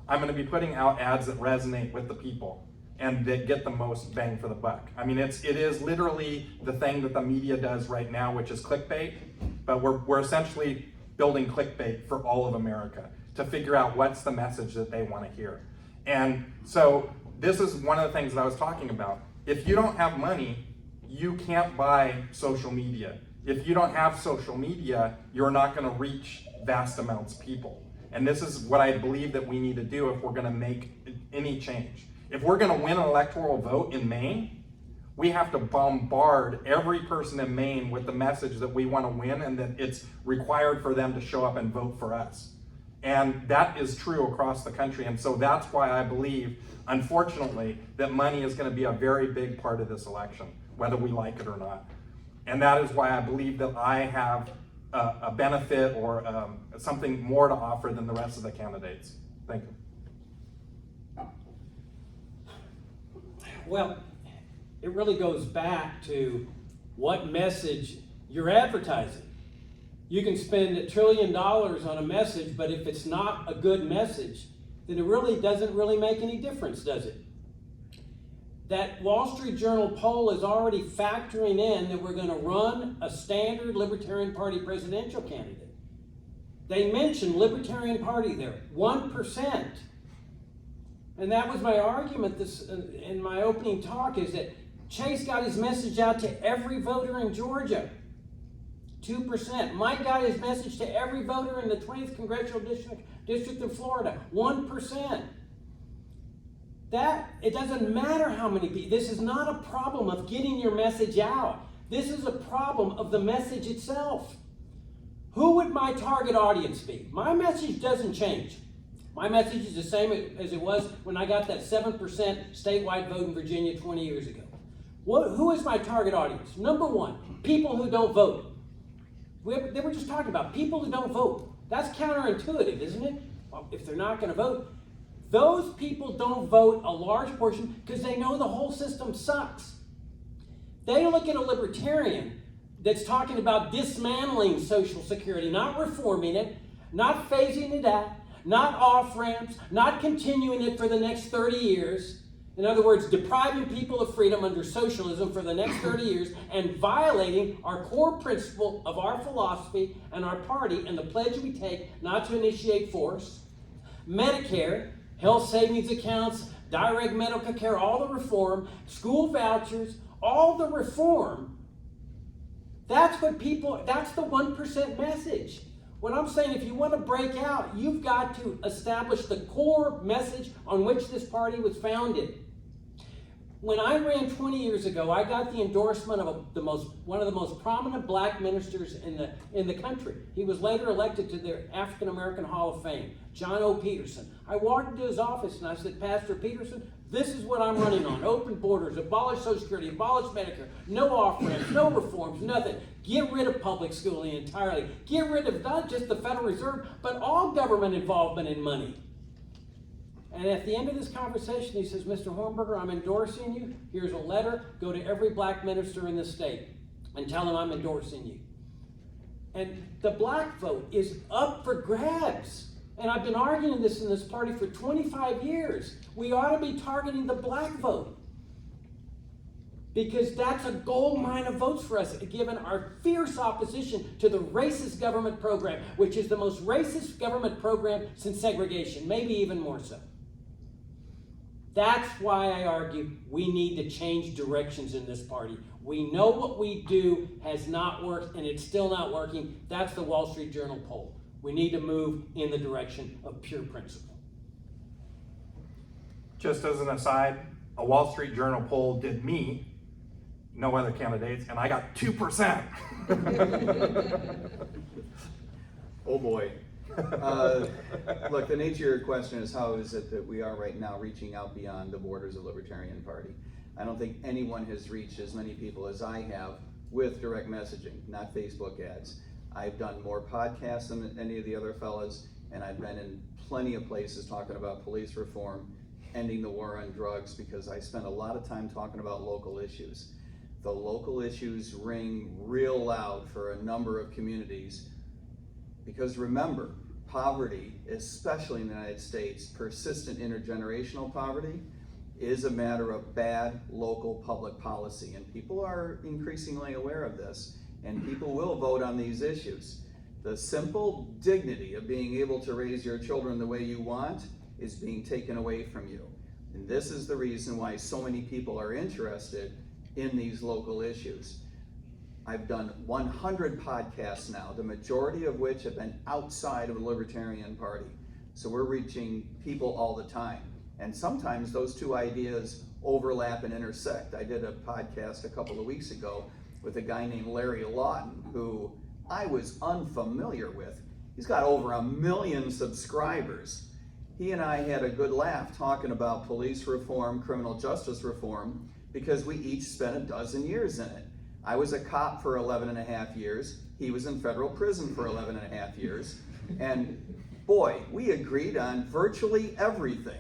I'm gonna be putting out ads that resonate with the people. and that get the most bang for the buck. I mean, it is literally the thing that the media does right now, which is clickbait, but we're essentially building clickbait for all of America to figure out what's the message that they want to hear. And so this is one of the things that I was talking about. If you don't have money, you can't buy social media. If you don't have social media, you're not going to reach vast amounts of people. And this is what I believe that we need to do if we're going to make any change. If we're going to win an electoral vote in Maine, we have to bombard every person in Maine with the message that we want to win and that it's required for them to show up and vote for us. And that is true across the country. And so that's why I believe, unfortunately, that money is going to be a very big part of this election, whether we like it or not. And that is why I believe that I have a benefit or something more to offer than the rest of the candidates. Thank you. Well, it really goes back to what message you're advertising. You can spend $1 trillion on a message, but if it's not a good message, then it really doesn't really make any difference, does it? That Wall Street Journal poll is already factoring in that we're going to run a standard Libertarian Party presidential candidate. They mentioned Libertarian Party there, 1%. And that was my argument in my opening talk, is that Chase got his message out to every voter in Georgia, 2%. Mike got his message to every voter in the 20th Congressional District of Florida, 1%. It doesn't matter how many people. This is not a problem of getting your message out. This is a problem of the message itself. Who would my target audience be? My message doesn't change. My message is the same as it was when I got that 7% statewide vote in Virginia 20 years ago. Who is my target audience? Number one, people who don't vote. They were just talking about people who don't vote. That's counterintuitive, isn't it? Well, if they're not going to vote, those people don't vote a large portion because they know the whole system sucks. They look at a libertarian that's talking about dismantling Social Security, not reforming it, not phasing it out, not off-ramps, not continuing it for the next 30 years. In other words, depriving people of freedom under socialism for the next 30 years and violating our core principle of our philosophy and our party and the pledge we take not to initiate force. Medicare, health savings accounts, direct medical care, all the reform, school vouchers, all the reform. That's the 1% message. What I'm saying, if you want to break out, you've got to establish the core message on which this party was founded. When I ran 20 years ago, I got the endorsement of one of the most prominent black ministers in the country. He was later elected to the African American Hall of Fame, John O. Peterson. I walked into his office and I said, Pastor Peterson, this is what I'm running on. Open borders, abolish Social Security, abolish Medicare, no off-ramps, no reforms, nothing. Get rid of public schooling entirely. Get rid of not just the Federal Reserve, but all government involvement in money. And at the end of this conversation, he says, Mr. Hornberger, I'm endorsing you. Here's a letter. Go to every black minister in the state and tell them I'm endorsing you. And the black vote is up for grabs. And I've been arguing this in this party for 25 years. We ought to be targeting the black vote, because that's a gold mine of votes for us, given our fierce opposition to the racist government program, which is the most racist government program since segregation, maybe even more so. That's why I argue we need to change directions in this party. We know what we do has not worked, and it's still not working. That's the Wall Street Journal poll. We need to move in the direction of pure principle. Just as an aside, a Wall Street Journal poll did me, no other candidates, and I got 2%. Oh boy. Look, the nature of your question is how is it that we are right now reaching out beyond the borders of the Libertarian Party? I don't think anyone has reached as many people as I have with direct messaging, not Facebook ads. I've done more podcasts than any of the other fellas, and I've been in plenty of places talking about police reform, ending the war on drugs, because I spend a lot of time talking about local issues. The local issues ring real loud for a number of communities, because remember, poverty, especially in the United States, persistent intergenerational poverty, is a matter of bad local public policy. And people are increasingly aware of this, and people will vote on these issues. The simple dignity of being able to raise your children the way you want is being taken away from you. And this is the reason why so many people are interested in these local issues. I've done 100 podcasts now, the majority of which have been outside of the Libertarian Party. So we're reaching people all the time. And sometimes those two ideas overlap and intersect. I did a podcast a couple of weeks ago with a guy named Larry Lawton, who I was unfamiliar with. He's got over 1 million subscribers. He and I had a good laugh talking about police reform, criminal justice reform, because we each spent 12 years in it. I was a cop for 11.5 years. He was in federal prison for 11.5 years. And boy, we agreed on virtually everything.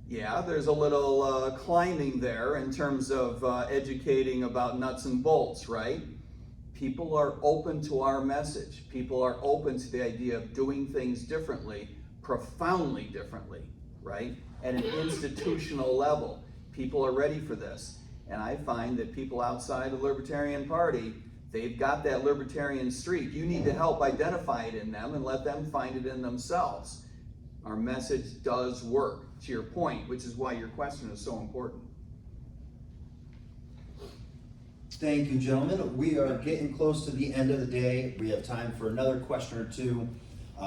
Yeah, there's a little climbing there in terms of educating about nuts and bolts, right? People are open to our message. People are open to the idea of doing things differently, profoundly differently, right? At an institutional level. People are ready for this. And I find that people outside the Libertarian Party, they've got that libertarian streak. You need to help identify it in them and let them find it in themselves. Our message does work, to your point, which is why your question is so important. Thank you, gentlemen. We are getting close to the end of the day. We have time for another question or two.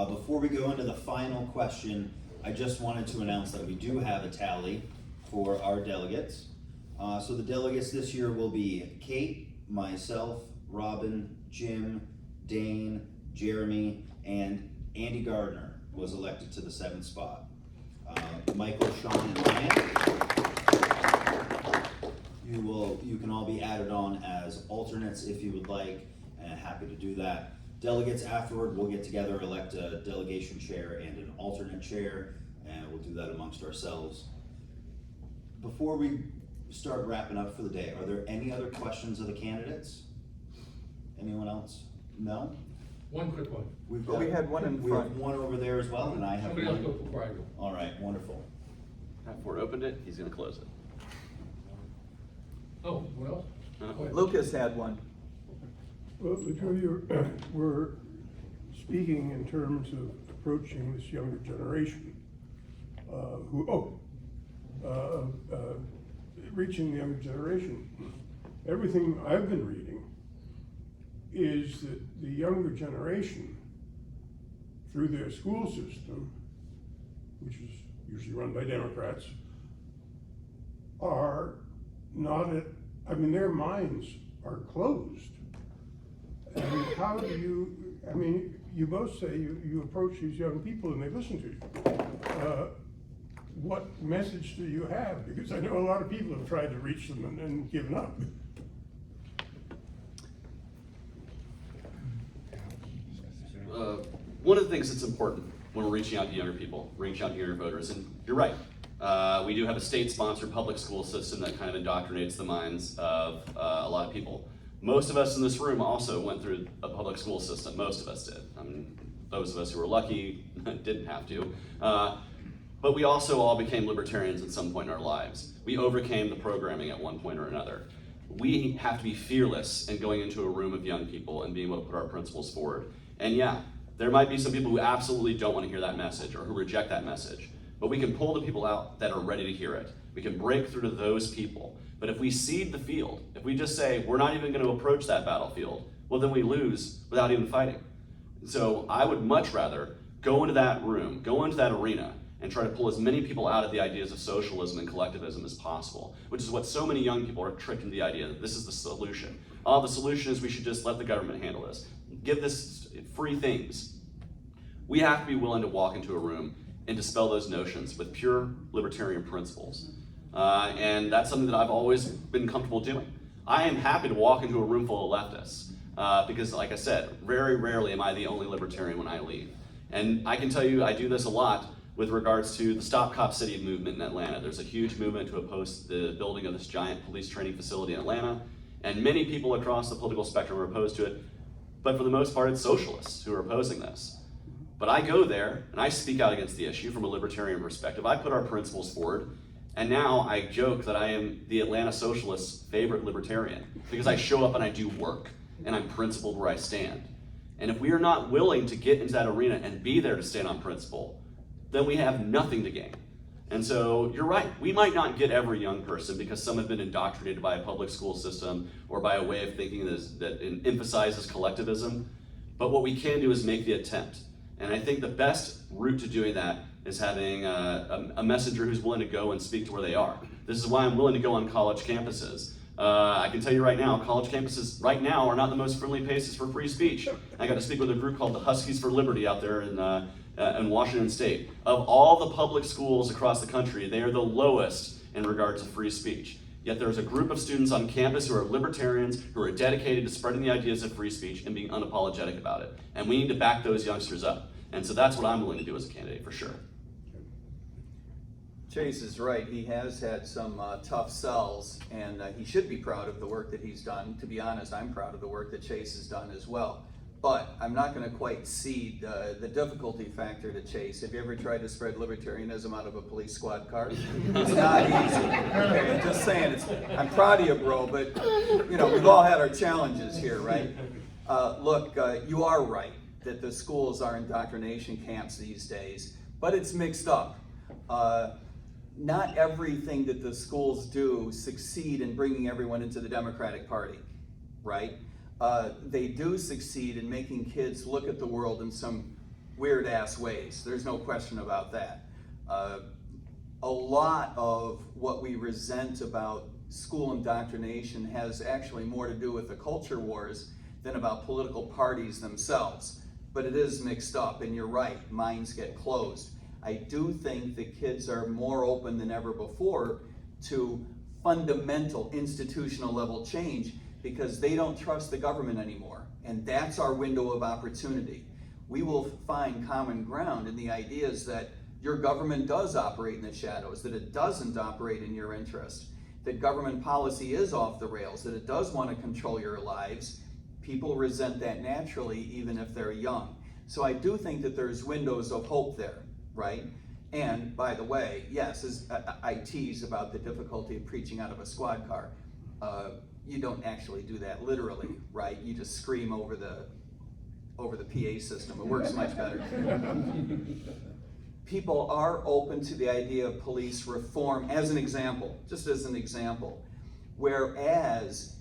Before we go into the final question, I just wanted to announce that we do have a tally for our delegates. So the delegates this year will be Kate, myself, Robin, Jim, Dane, Jeremy, and Andy Gardner was elected to the 7th spot. Michael, Sean, and Ryan, you can all be added on as alternates if you would like, and happy to do that. Delegates afterward, we'll get together, elect a delegation chair and an alternate chair, and we'll do that amongst ourselves. Before we start wrapping up for the day, are there any other questions of the candidates? Anyone else? No? One quick one. We had one in We front. have one over there as well, and I have Somebody else go one. before I go. All right, wonderful. Ford opened it, he's gonna close it. Oh, what else? Go ahead. Lucas had one. Well, to tell you, we're speaking in terms of approaching this younger generation, reaching the younger generation. Everything I've been reading is that the younger generation, through their school system, which is usually run by Democrats, are not their minds are closed. And how do you both say you approach these young people and they listen to you. What message do you have? Because I know a lot of people have tried to reach them and given up. One of the things that's important when we're reaching out to younger people, reaching out to younger voters, and you're right, we do have a state-sponsored public school system that kind of indoctrinates the minds of a lot of people. Most of us in this room also went through a public school system. Most of us did. I mean, those of us who were lucky didn't have to. But we also all became libertarians at some point in our lives. We overcame the programming at one point or another. We have to be fearless in going into a room of young people and being able to put our principles forward. And yeah, there might be some people who absolutely don't want to hear that message or who reject that message. But we can pull the people out that are ready to hear it. We can break through to those people. But if we cede the field, if we just say, we're not even going to approach that battlefield, well, then we lose without even fighting. So I would much rather go into that room, go into that arena, and try to pull as many people out of the ideas of socialism and collectivism as possible, which is what so many young people are tricked into the idea that this is the solution. The solution is we should just let the government handle this. Give this free things. We have to be willing to walk into a room and dispel those notions with pure libertarian principles. And that's something that I've always been comfortable doing. I am happy to walk into a room full of leftists because, like I said, very rarely am I the only libertarian when I leave. And I can tell you I do this a lot with regards to the Stop Cop City movement in Atlanta. There's a huge movement to oppose the building of this giant police training facility in Atlanta, and many people across the political spectrum are opposed to it, but for the most part it's socialists who are opposing this. But I go there and I speak out against the issue from a libertarian perspective. I put our principles forward, And now I joke that I am the Atlanta Socialists' favorite libertarian because I show up and I do work and I'm principled where I stand. And if we are not willing to get into that arena and be there to stand on principle, then we have nothing to gain. And so you're right, we might not get every young person because some have been indoctrinated by a public school system or by a way of thinking that emphasizes collectivism. But what we can do is make the attempt. And I think the best route to doing that is having a messenger who's willing to go and speak to where they are. This is why I'm willing to go on college campuses. I can tell you right now, college campuses right now are not the most friendly places for free speech. I got to speak with a group called the Huskies for Liberty out there in Washington State. Of all the public schools across the country, they are the lowest in regards to free speech. Yet there's a group of students on campus who are libertarians, who are dedicated to spreading the ideas of free speech and being unapologetic about it. And we need to back those youngsters up. And so that's what I'm willing to do as a candidate, for sure. Chase is right. He has had some tough sells, and he should be proud of the work that he's done. To be honest, I'm proud of the work that Chase has done as well. But I'm not going to quite cede the difficulty factor to Chase. Have you ever tried to spread libertarianism out of a police squad car? It's not easy. Okay, I'm just saying. I'm proud of you, bro, but you know, we've all had our challenges here, right? Look, you are right that the schools are indoctrination camps these days, but it's mixed up. Not everything that the schools do succeed in bringing everyone into the Democratic Party, right? They do succeed in making kids look at the world in some weird ass ways. There's no question about that. A lot of what we resent about school indoctrination has actually more to do with the culture wars than about political parties themselves. But it is mixed up, and you're right, minds get closed. I do think that kids are more open than ever before to fundamental institutional level change because they don't trust the government anymore. And that's our window of opportunity. We will find common ground in the ideas that your government does operate in the shadows, that it doesn't operate in your interest, that government policy is off the rails, that it does want to control your lives. People resent that naturally, even if they're young. So I do think that there's windows of hope there, right? And by the way, yes, as I tease about the difficulty of preaching out of a squad car. You don't actually do that literally, right? You just scream over the PA system. It works much better. People are open to the idea of police reform as an example, just as an example. Whereas,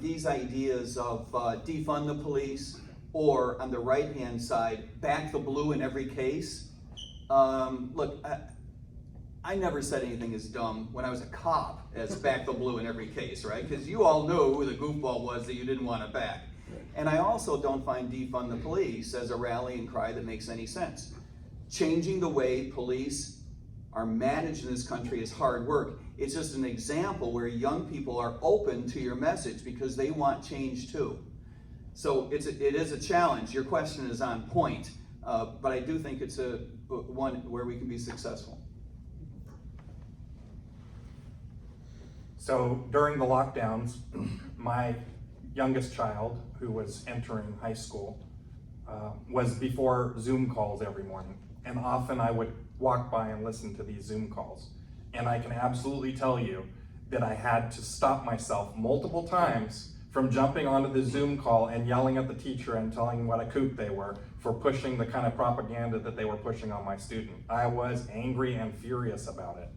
these ideas of defund the police, or on the right-hand side, back the blue in every case. Look, I never said anything as dumb when I was a cop as back the blue in every case, right? Because you all knew who the goofball was that you didn't want to back. And I also don't find defund the police as a rallying cry that makes any sense. Changing the way police are managed in this country is hard work. It's just an example where young people are open to your message because they want change too. So it is a challenge. Your question is on point, but I do think it's one where we can be successful. So during the lockdowns, my youngest child, who was entering high school, was before Zoom calls every morning. And often I would walk by and listen to these Zoom calls. And I can absolutely tell you that I had to stop myself multiple times from jumping onto the Zoom call and yelling at the teacher and telling them what a kook they were for pushing the kind of propaganda that they were pushing on my student. I was angry and furious about it.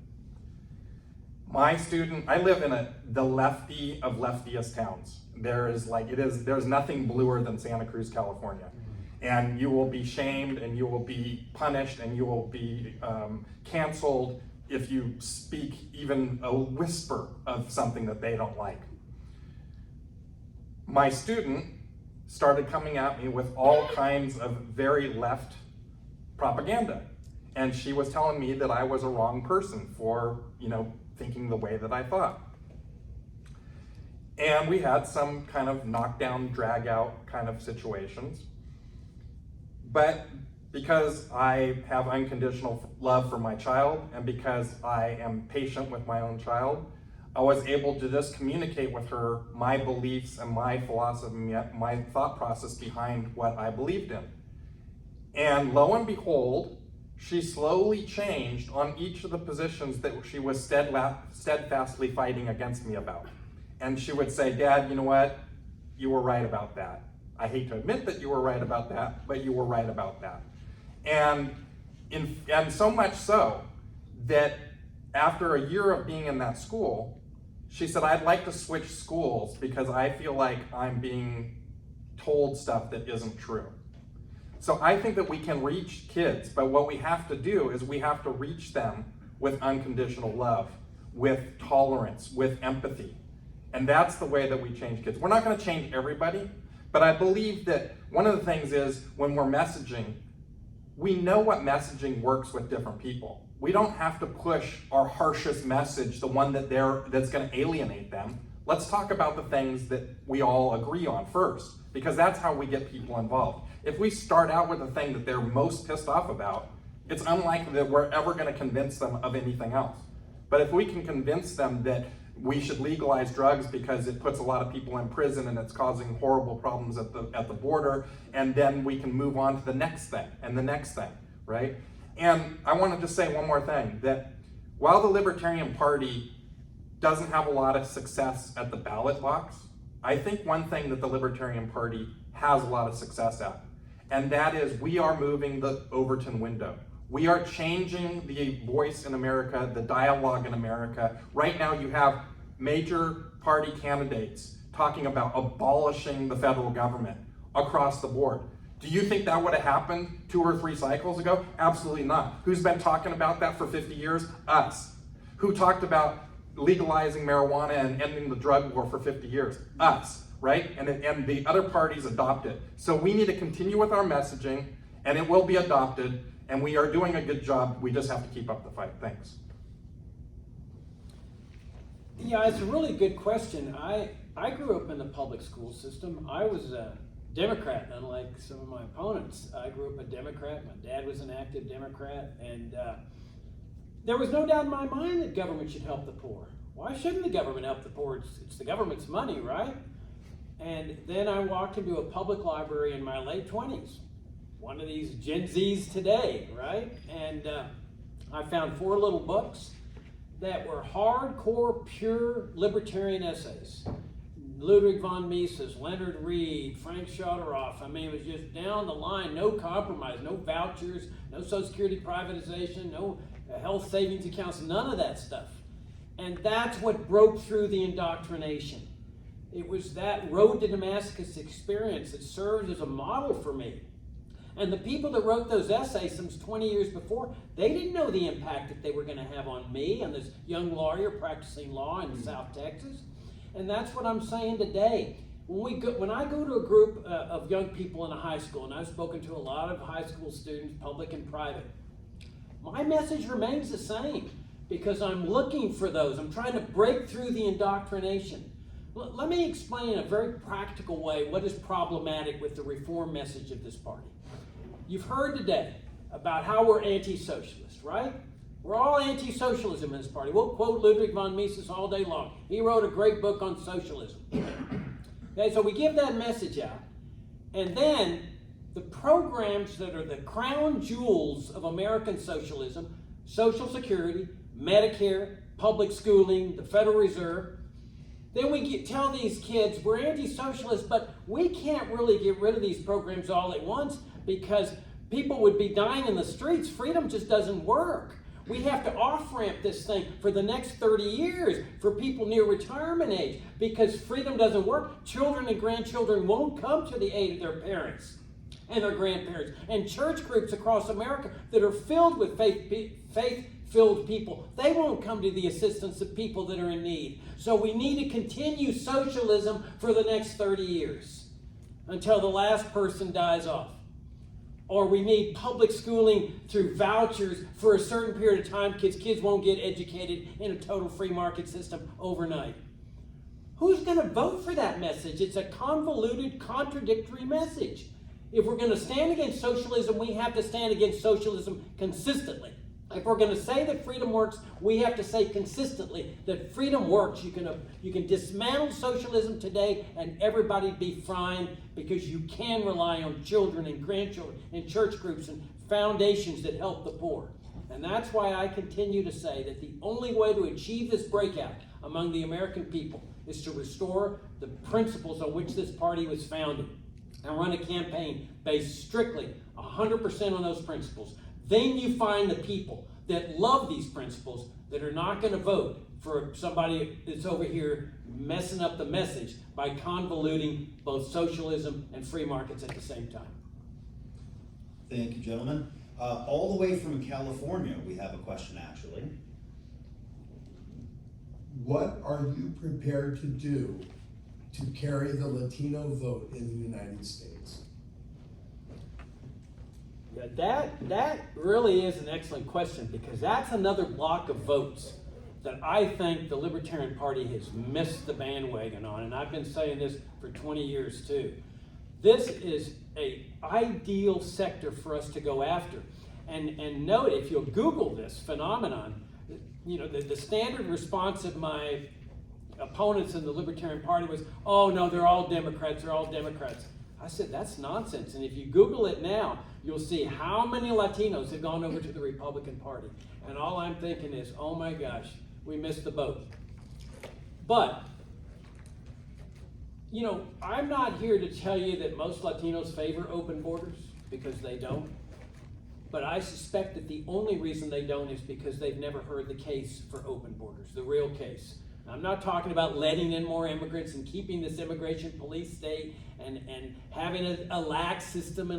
My student, I live in the lefty of leftiest towns. There's nothing bluer than Santa Cruz, California. And you will be shamed and you will be punished and you will be canceled if you speak even a whisper of something that they don't like. My student started coming at me with all kinds of very left propaganda. And she was telling me that I was a wrong person for, thinking the way that I thought. And we had some kind of knockdown, drag out kind of situations. But because I have unconditional love for my child and because I am patient with my own child, I was able to just communicate with her my beliefs and my philosophy, my thought process behind what I believed in. And lo and behold, she slowly changed on each of the positions that she was steadfastly fighting against me about. And she would say, Dad, you know what? You were right about that. I hate to admit that you were right about that, but you were right about that. And so much so that after a year of being in that school, she said, I'd like to switch schools because I feel like I'm being told stuff that isn't true. So I think that we can reach kids, but what we have to do is we have to reach them with unconditional love, with tolerance, with empathy. And that's the way that we change kids. We're not going to change everybody, but I believe that one of the things is when we're messaging, we know what messaging works with different people. We don't have to push our harshest message, the one that's going to alienate them. Let's talk about the things that we all agree on first, because that's how we get people involved. If we start out with the thing that they're most pissed off about, it's unlikely that we're ever going to convince them of anything else. But if we can convince them that we should legalize drugs because it puts a lot of people in prison and it's causing horrible problems at the border, and then we can move on to the next thing and the next thing, right? And I wanted to say one more thing, that while the Libertarian Party doesn't have a lot of success at the ballot box, I think one thing that the Libertarian Party has a lot of success at, and that is we are moving the Overton window. We are changing the voice in America, the dialogue in America. Right now you have major party candidates talking about abolishing the federal government across the board. Do you think that would have happened 2 or 3 cycles ago? Absolutely not. Who's been talking about that for 50 years? Us. Who talked about legalizing marijuana and ending the drug war for 50 years? Us, right? And the other parties adopt it. So we need to continue with our messaging, and it will be adopted, and we are doing a good job. We just have to keep up the fight. Thanks. Yeah, it's a really good question. I grew up in the public school system. I was a Democrat, unlike some of my opponents. I grew up a Democrat. My dad was an active Democrat, and there was no doubt in my mind that government should help the poor. Why shouldn't the government help the poor? It's the government's money, right? And then I walked into a public library in my late 20s, one of these Gen Zs today, right? And I found 4 little books that were hardcore, pure libertarian essays. Ludwig von Mises, Leonard Reed, Frank Shotteroff. I mean, it was just down the line, no compromise, no vouchers, no Social Security privatization, no health savings accounts, none of that stuff. And that's what broke through the indoctrination. It was that road to Damascus experience that served as a model for me. And the people that wrote those essays some 20 years before, they didn't know the impact that they were going to have on me and this young lawyer practicing law in South Texas. And that's what I'm saying today. When I go to a group of young people in a high school, and I've spoken to a lot of high school students, public and private, my message remains the same because I'm looking for those. I'm trying to break through the indoctrination. Let me explain in a very practical way what is problematic with the reform message of this party. You've heard today about how we're anti-socialist, right? We're all anti-socialism in this party. We'll quote Ludwig von Mises all day long. He wrote a great book on socialism. Okay, so we give that message out. And then the programs that are the crown jewels of American socialism, Social Security, Medicare, public schooling, the Federal Reserve, then we tell these kids we're anti-socialist, but we can't really get rid of these programs all at once because people would be dying in the streets. Freedom just doesn't work. We have to off-ramp this thing for the next 30 years for people near retirement age because freedom doesn't work. Children and grandchildren won't come to the aid of their parents and their grandparents. And church groups across America that are filled with faith-filled people, they won't come to the assistance of people that are in need. So we need to continue socialism for the next 30 years until the last person dies off. Or we need public schooling through vouchers for a certain period of time because kids won't get educated in a total free market system overnight. Who's going to vote for that message? It's a convoluted, contradictory message. If we're going to stand against socialism, we have to stand against socialism consistently. If we're going to say that freedom works, we have to say consistently that freedom works. You can dismantle socialism today and everybody be fine because you can rely on children and grandchildren and church groups and foundations that help the poor. And that's why I continue to say that the only way to achieve this breakout among the American people is to restore the principles on which this party was founded and run a campaign based strictly 100% on those principles. Then you find the people that love these principles that are not going to vote for somebody that's over here messing up the message by convoluting both socialism and free markets at the same time. Thank you, gentlemen. All the way from California, we have a question actually. What are you prepared to do to carry the Latino vote in the United States? Yeah, that really is an excellent question, because that's another block of votes that I think the Libertarian Party has missed the bandwagon on, and I've been saying this for 20 years too. This is an ideal sector for us to go after. And note, if you'll Google this phenomenon, you know, the standard response of my opponents in the Libertarian Party was, oh no, they're all Democrats, they're all Democrats. I said, that's nonsense. And if you Google it now, you'll see how many Latinos have gone over to the Republican Party. And all I'm thinking is, oh my gosh, we missed the boat. But, you know, I'm not here to tell you that most Latinos favor open borders, because they don't. But I suspect that the only reason they don't is because they've never heard the case for open borders, the real case. I'm not talking about letting in more immigrants and keeping this immigration police state and having a lax system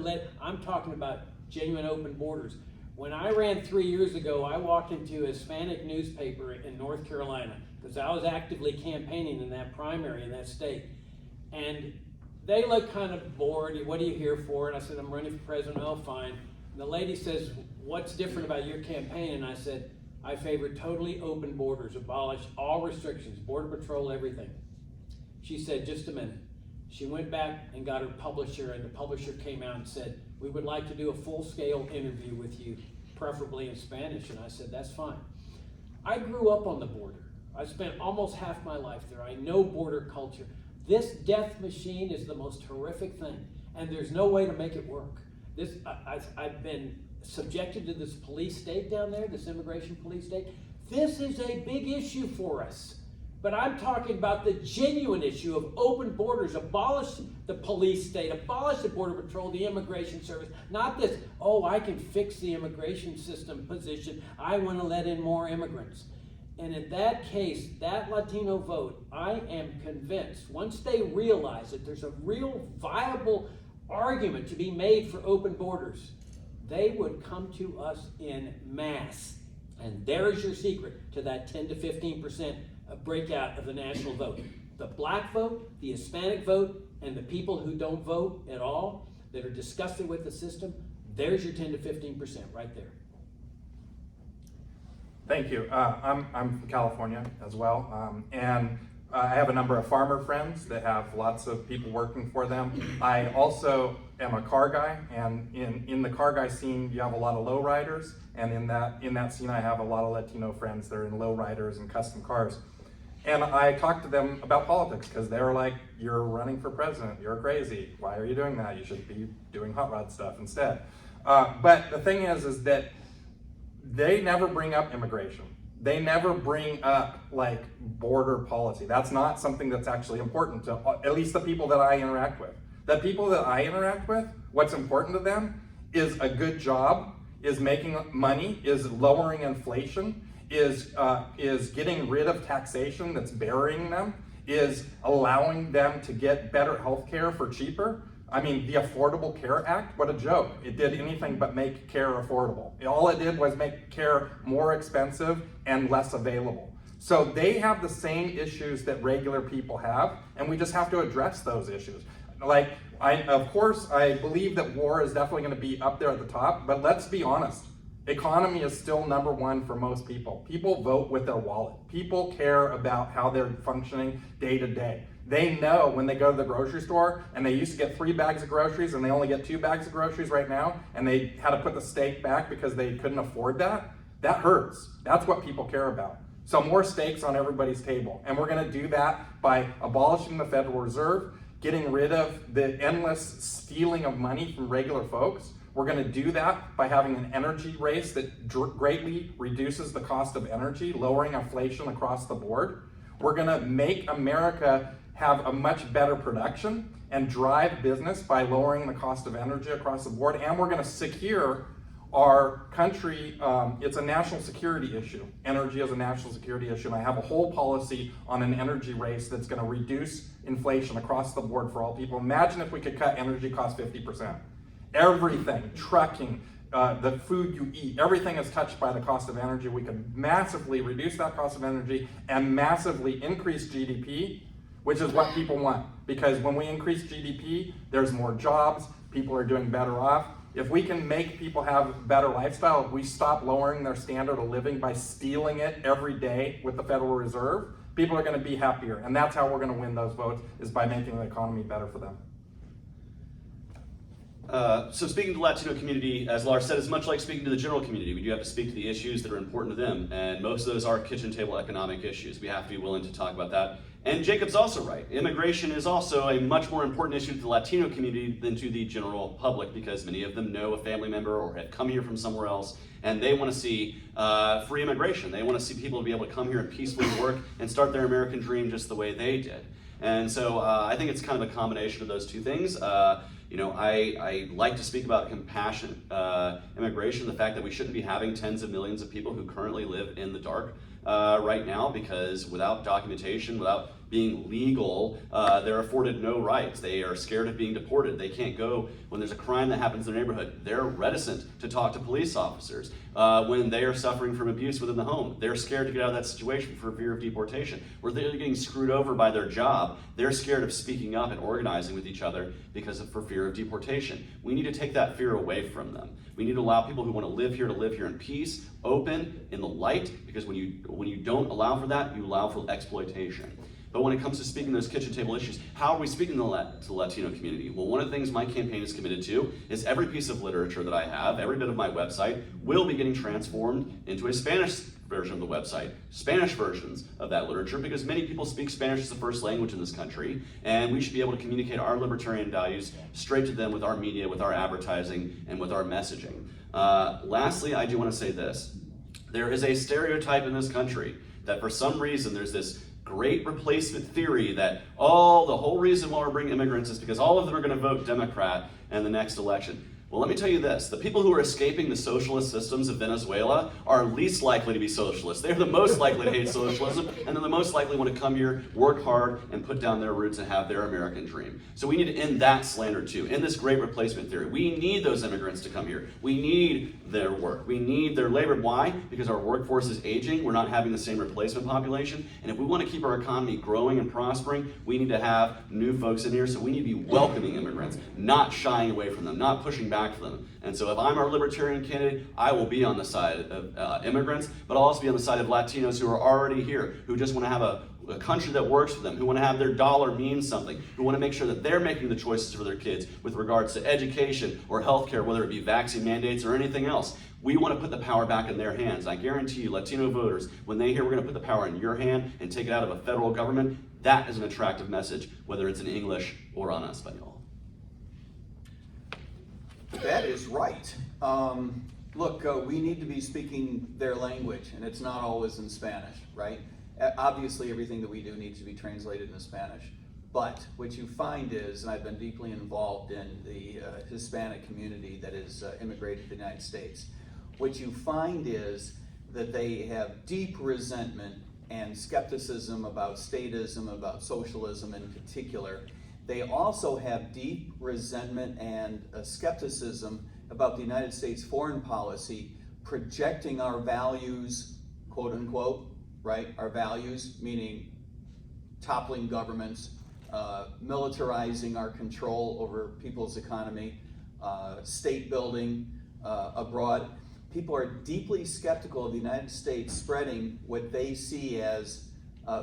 I'm talking about genuine open borders. When I ran 3 years ago, I walked into a Hispanic newspaper in North Carolina because I was actively campaigning in that primary in that state. And they looked kind of bored. What are you here for? And I said, I'm running for president. Oh, fine. And the lady says, what's different about your campaign? And I said, I favor totally open borders, abolish all restrictions, border patrol, everything. She said, just a minute. She went back and got her publisher, and the publisher came out and said, we would like to do a full-scale interview with you, preferably in Spanish. And I said, that's fine. I grew up on the border. I spent almost half my life there. I know border culture. This death machine is the most horrific thing, and there's no way to make it work. I've been subjected to this police state down there, this immigration police state. This is a big issue for us. But I'm talking about the genuine issue of open borders, abolish the police state, abolish the border patrol, the immigration service. Not this, oh, I can fix the immigration system position. I want to let in more immigrants. And in that case, that Latino vote, I am convinced, once they realize that there's a real viable argument to be made for open borders, they would come to us in mass. And there's your secret to that 10 to 15% breakout of the national vote. The black vote, the Hispanic vote, and the people who don't vote at all, that are disgusted with the system, there's your 10 to 15% right there. Thank you. I'm from California as well, and I have a number of farmer friends that have lots of people working for them. I also am a car guy, and in the car guy scene, you have a lot of lowriders, and in that scene, I have a lot of Latino friends that are in lowriders and custom cars. And I talked to them about politics because they were like, you're running for president, you're crazy. Why are you doing that? You should be doing hot rod stuff instead. But the thing is that they never bring up immigration. They never bring up like border policy. That's not something that's actually important to at least the people that I interact with. The people that I interact with, what's important to them is a good job, is making money, is lowering inflation, is getting rid of taxation that's burying them, is allowing them to get better health care for cheaper. I mean, the Affordable Care Act, what a joke. It did anything but make care affordable. All it did was make care more expensive and less available. So they have the same issues that regular people have, and we just have to address those issues. Like, of course, I believe that war is definitely gonna be up there at the top, but let's be honest. Economy is still #1 for most people. People vote with their wallet. People care about how they're functioning day to day. They know when they go to the grocery store and they used to get 3 bags of groceries and they only get 2 bags of groceries right now, and they had to put the steak back because they couldn't afford that. That hurts. That's what people care about. So more steaks on everybody's table. And we're gonna do that by abolishing the Federal Reserve, getting rid of the endless stealing of money from regular folks. We're going to do that by having an energy race that greatly reduces the cost of energy, lowering inflation across the board. We're going to make America have a much better production and drive business by lowering the cost of energy across the board. And we're going to secure our country. It's a national security issue. Energy is a national security issue. And I have a whole policy on an energy race that's going to reduce inflation across the board for all people. Imagine if we could cut energy costs 50%. Everything, trucking, the food you eat, everything is touched by the cost of energy. We could massively reduce that cost of energy and massively increase GDP, which is what people want. Because when we increase GDP, there's more jobs, people are doing better off. If we can make people have a better lifestyle, if we stop lowering their standard of living by stealing it every day with the Federal Reserve, people are going to be happier. And that's how we're going to win those votes, is by making the economy better for them. So speaking to the Latino community, as Lars said, is much like speaking to the general community. We do have to speak to the issues that are important to them, and most of those are kitchen table economic issues. We have to be willing to talk about that. And Jacob's also right. Immigration is also a much more important issue to the Latino community than to the general public, because many of them know a family member or have come here from somewhere else, and they want to see free immigration. They want to see people be able to come here and peacefully work and start their American dream just the way they did. And so I think it's kind of a combination of those two things. I like to speak about compassionate immigration, the fact that we shouldn't be having tens of millions of people who currently live in the dark right now, because without documentation, without being legal, they're afforded no rights. They are scared of being deported. They can't go when there's a crime that happens in their neighborhood. They're reticent to talk to police officers. When they are suffering from abuse within the home, they're scared to get out of that situation for fear of deportation. Where they're getting screwed over by their job, they're scared of speaking up and organizing with each other for fear of deportation. We need to take that fear away from them. We need to allow people who want to live here in peace, open, in the light, because when you don't allow for that, you allow for exploitation. But when it comes to speaking those kitchen table issues, how are we speaking to the Latino community? Well, one of the things my campaign is committed to is every piece of literature that I have, every bit of my website, will be getting transformed into a Spanish version of the website, Spanish versions of that literature, because many people speak Spanish as the first language in this country, and we should be able to communicate our libertarian values straight to them with our media, with our advertising, and with our messaging. Lastly, I do want to say this. There is a stereotype in this country that for some reason there's this great replacement theory that, the whole reason why we're bringing immigrants is because all of them are going to vote Democrat in the next election. Well, let me tell you this. The people who are escaping the socialist systems of Venezuela are least likely to be socialists. They're the most likely to hate socialism, and they're the most likely want to come here, work hard, and put down their roots and have their American dream. So we need to end that slander too, end this great replacement theory. We need those immigrants to come here. We need their work. We need their labor. Why? Because our workforce is aging. We're not having the same replacement population. And if we want to keep our economy growing and prospering, we need to have new folks in here. So we need to be welcoming immigrants, not shying away from them, not pushing back for them. And so if I'm our libertarian candidate, I will be on the side of immigrants, but I'll also be on the side of Latinos who are already here, who just want to have a country that works for them, who want to have their dollar mean something, who want to make sure that they're making the choices for their kids with regards to education or healthcare, whether it be vaccine mandates or anything else. We want to put the power back in their hands. I guarantee you, Latino voters, when they hear we're going to put the power in your hand and take it out of a federal government, that is an attractive message, whether it's in English or en Espanol. That is right. Look, we need to be speaking their language, and it's not always in Spanish, right? Obviously, everything that we do needs to be translated into Spanish. But what you find is, and I've been deeply involved in the Hispanic community that is immigrated to the United States, what you find is that they have deep resentment and skepticism about statism, about socialism in particular. They also have deep resentment and skepticism about the United States foreign policy projecting our values, quote unquote, right? Our values, meaning toppling governments, militarizing our control over people's economy, state building abroad. People are deeply skeptical of the United States spreading what they see as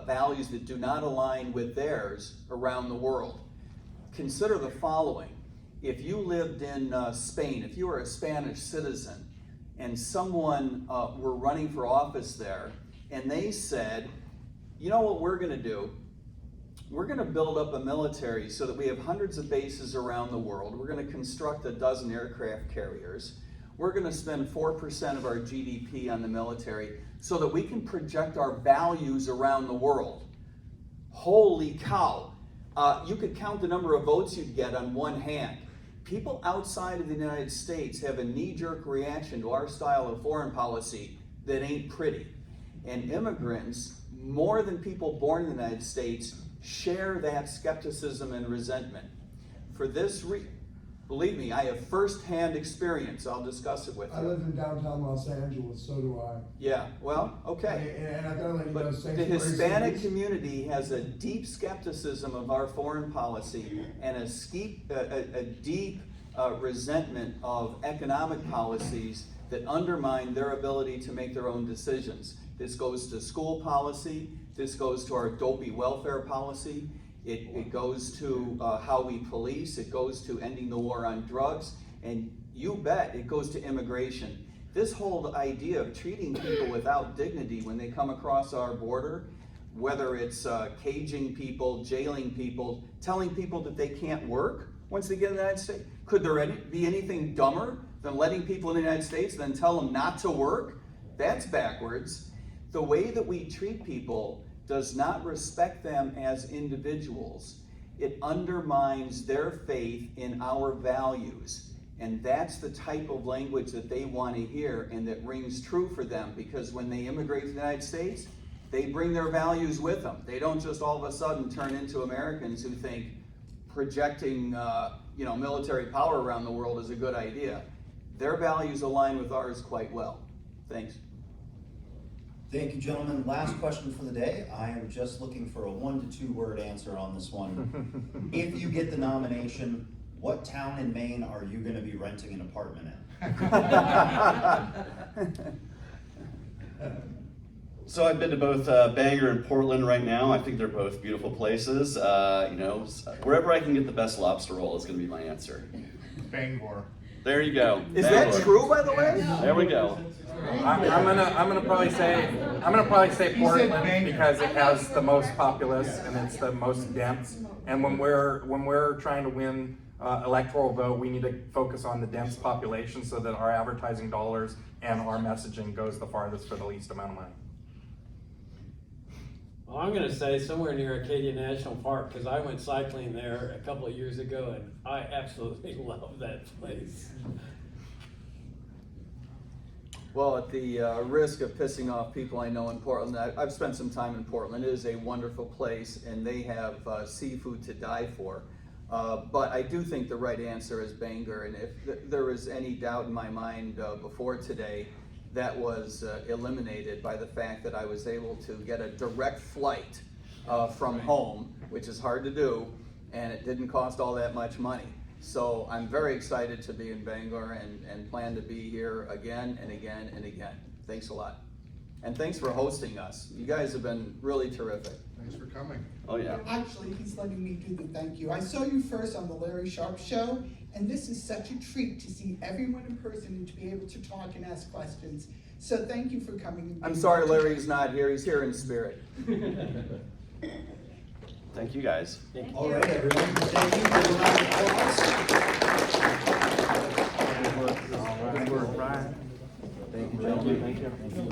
values that do not align with theirs around the world. Consider the following. If you lived in Spain, if you were a Spanish citizen, and someone were running for office there, and they said, you know what we're going to do? we're gonna build up a military so that we have hundreds of bases around the world. We're gonna construct a dozen aircraft carriers. We're gonna spend 4% of our GDP on the military so that we can project our values around the world. Holy cow. You could count the number of votes you'd get on one hand. People outside of the United States have a knee-jerk reaction to our style of foreign policy that ain't pretty. And immigrants, more than people born in the United States, share that skepticism and resentment. For this believe me, I have firsthand experience. I'll discuss it with you. I live in downtown Los Angeles, so do I. Yeah, well, okay. And I've got to let you know, But the sanctuary Hispanic cities- community has a deep skepticism of our foreign policy and a deep resentment of economic policies that undermine their ability to make their own decisions. This goes to school policy, this goes to our dopey welfare policy, it goes to how we police, it goes to ending the war on drugs, and you bet it goes to immigration. This whole idea of treating people without dignity when they come across our border, whether it's caging people, jailing people, telling people that they can't work once they get in the United States. Could there be anything dumber than letting people in the United States then tell them not to work? That's backwards. The way that we treat people does not respect them as individuals. It undermines their faith in our values. And that's the type of language that they want to hear and that rings true for them, because when they immigrate to the United States, they bring their values with them. They don't just all of a sudden turn into Americans who think projecting military power around the world is a good idea. Their values align with ours quite well. Thanks. Thank you, gentlemen. Last question for the day. I am just looking for a 1 to 2 word answer on this one. If you get the nomination, what town in Maine are you going to be renting an apartment in? So I've been to both Bangor and Portland right now. I think they're both beautiful places. Wherever I can get the best lobster roll is going to be my answer. Bangor. There you go. Is Bangor. that true, by the way? There we go. I'm gonna probably say Portland because it has the most populace and it's the most dense. And when we're trying to win electoral vote, we need to focus on the dense population so that our advertising dollars and our messaging goes the farthest for the least amount of money. Well, I'm gonna say somewhere near Acadia National Park, because I went cycling there a couple of years ago and I absolutely love that place. Well, at the risk of pissing off people I know in Portland, I've spent some time in Portland. It is a wonderful place, and they have seafood to die for. But I do think the right answer is Bangor, and if there was any doubt in my mind before today, that was eliminated by the fact that I was able to get a direct flight from home, which is hard to do, and it didn't cost all that much money. So I'm very excited to be in Bangor and plan to be here again and again and again. Thanks a lot. And thanks for hosting us. You guys have been really terrific. Thanks for coming. Oh yeah. Actually, he's letting me do the thank you. I saw you first on the Larry Sharp Show, and this is such a treat to see everyone in person and to be able to talk and ask questions. So thank you for coming. I'm sorry Larry's not here. He's here in spirit. Thank you guys. All right, everyone. Thank you for a round of applause. Good work, Ryan. Thank you, gentlemen. Thank you.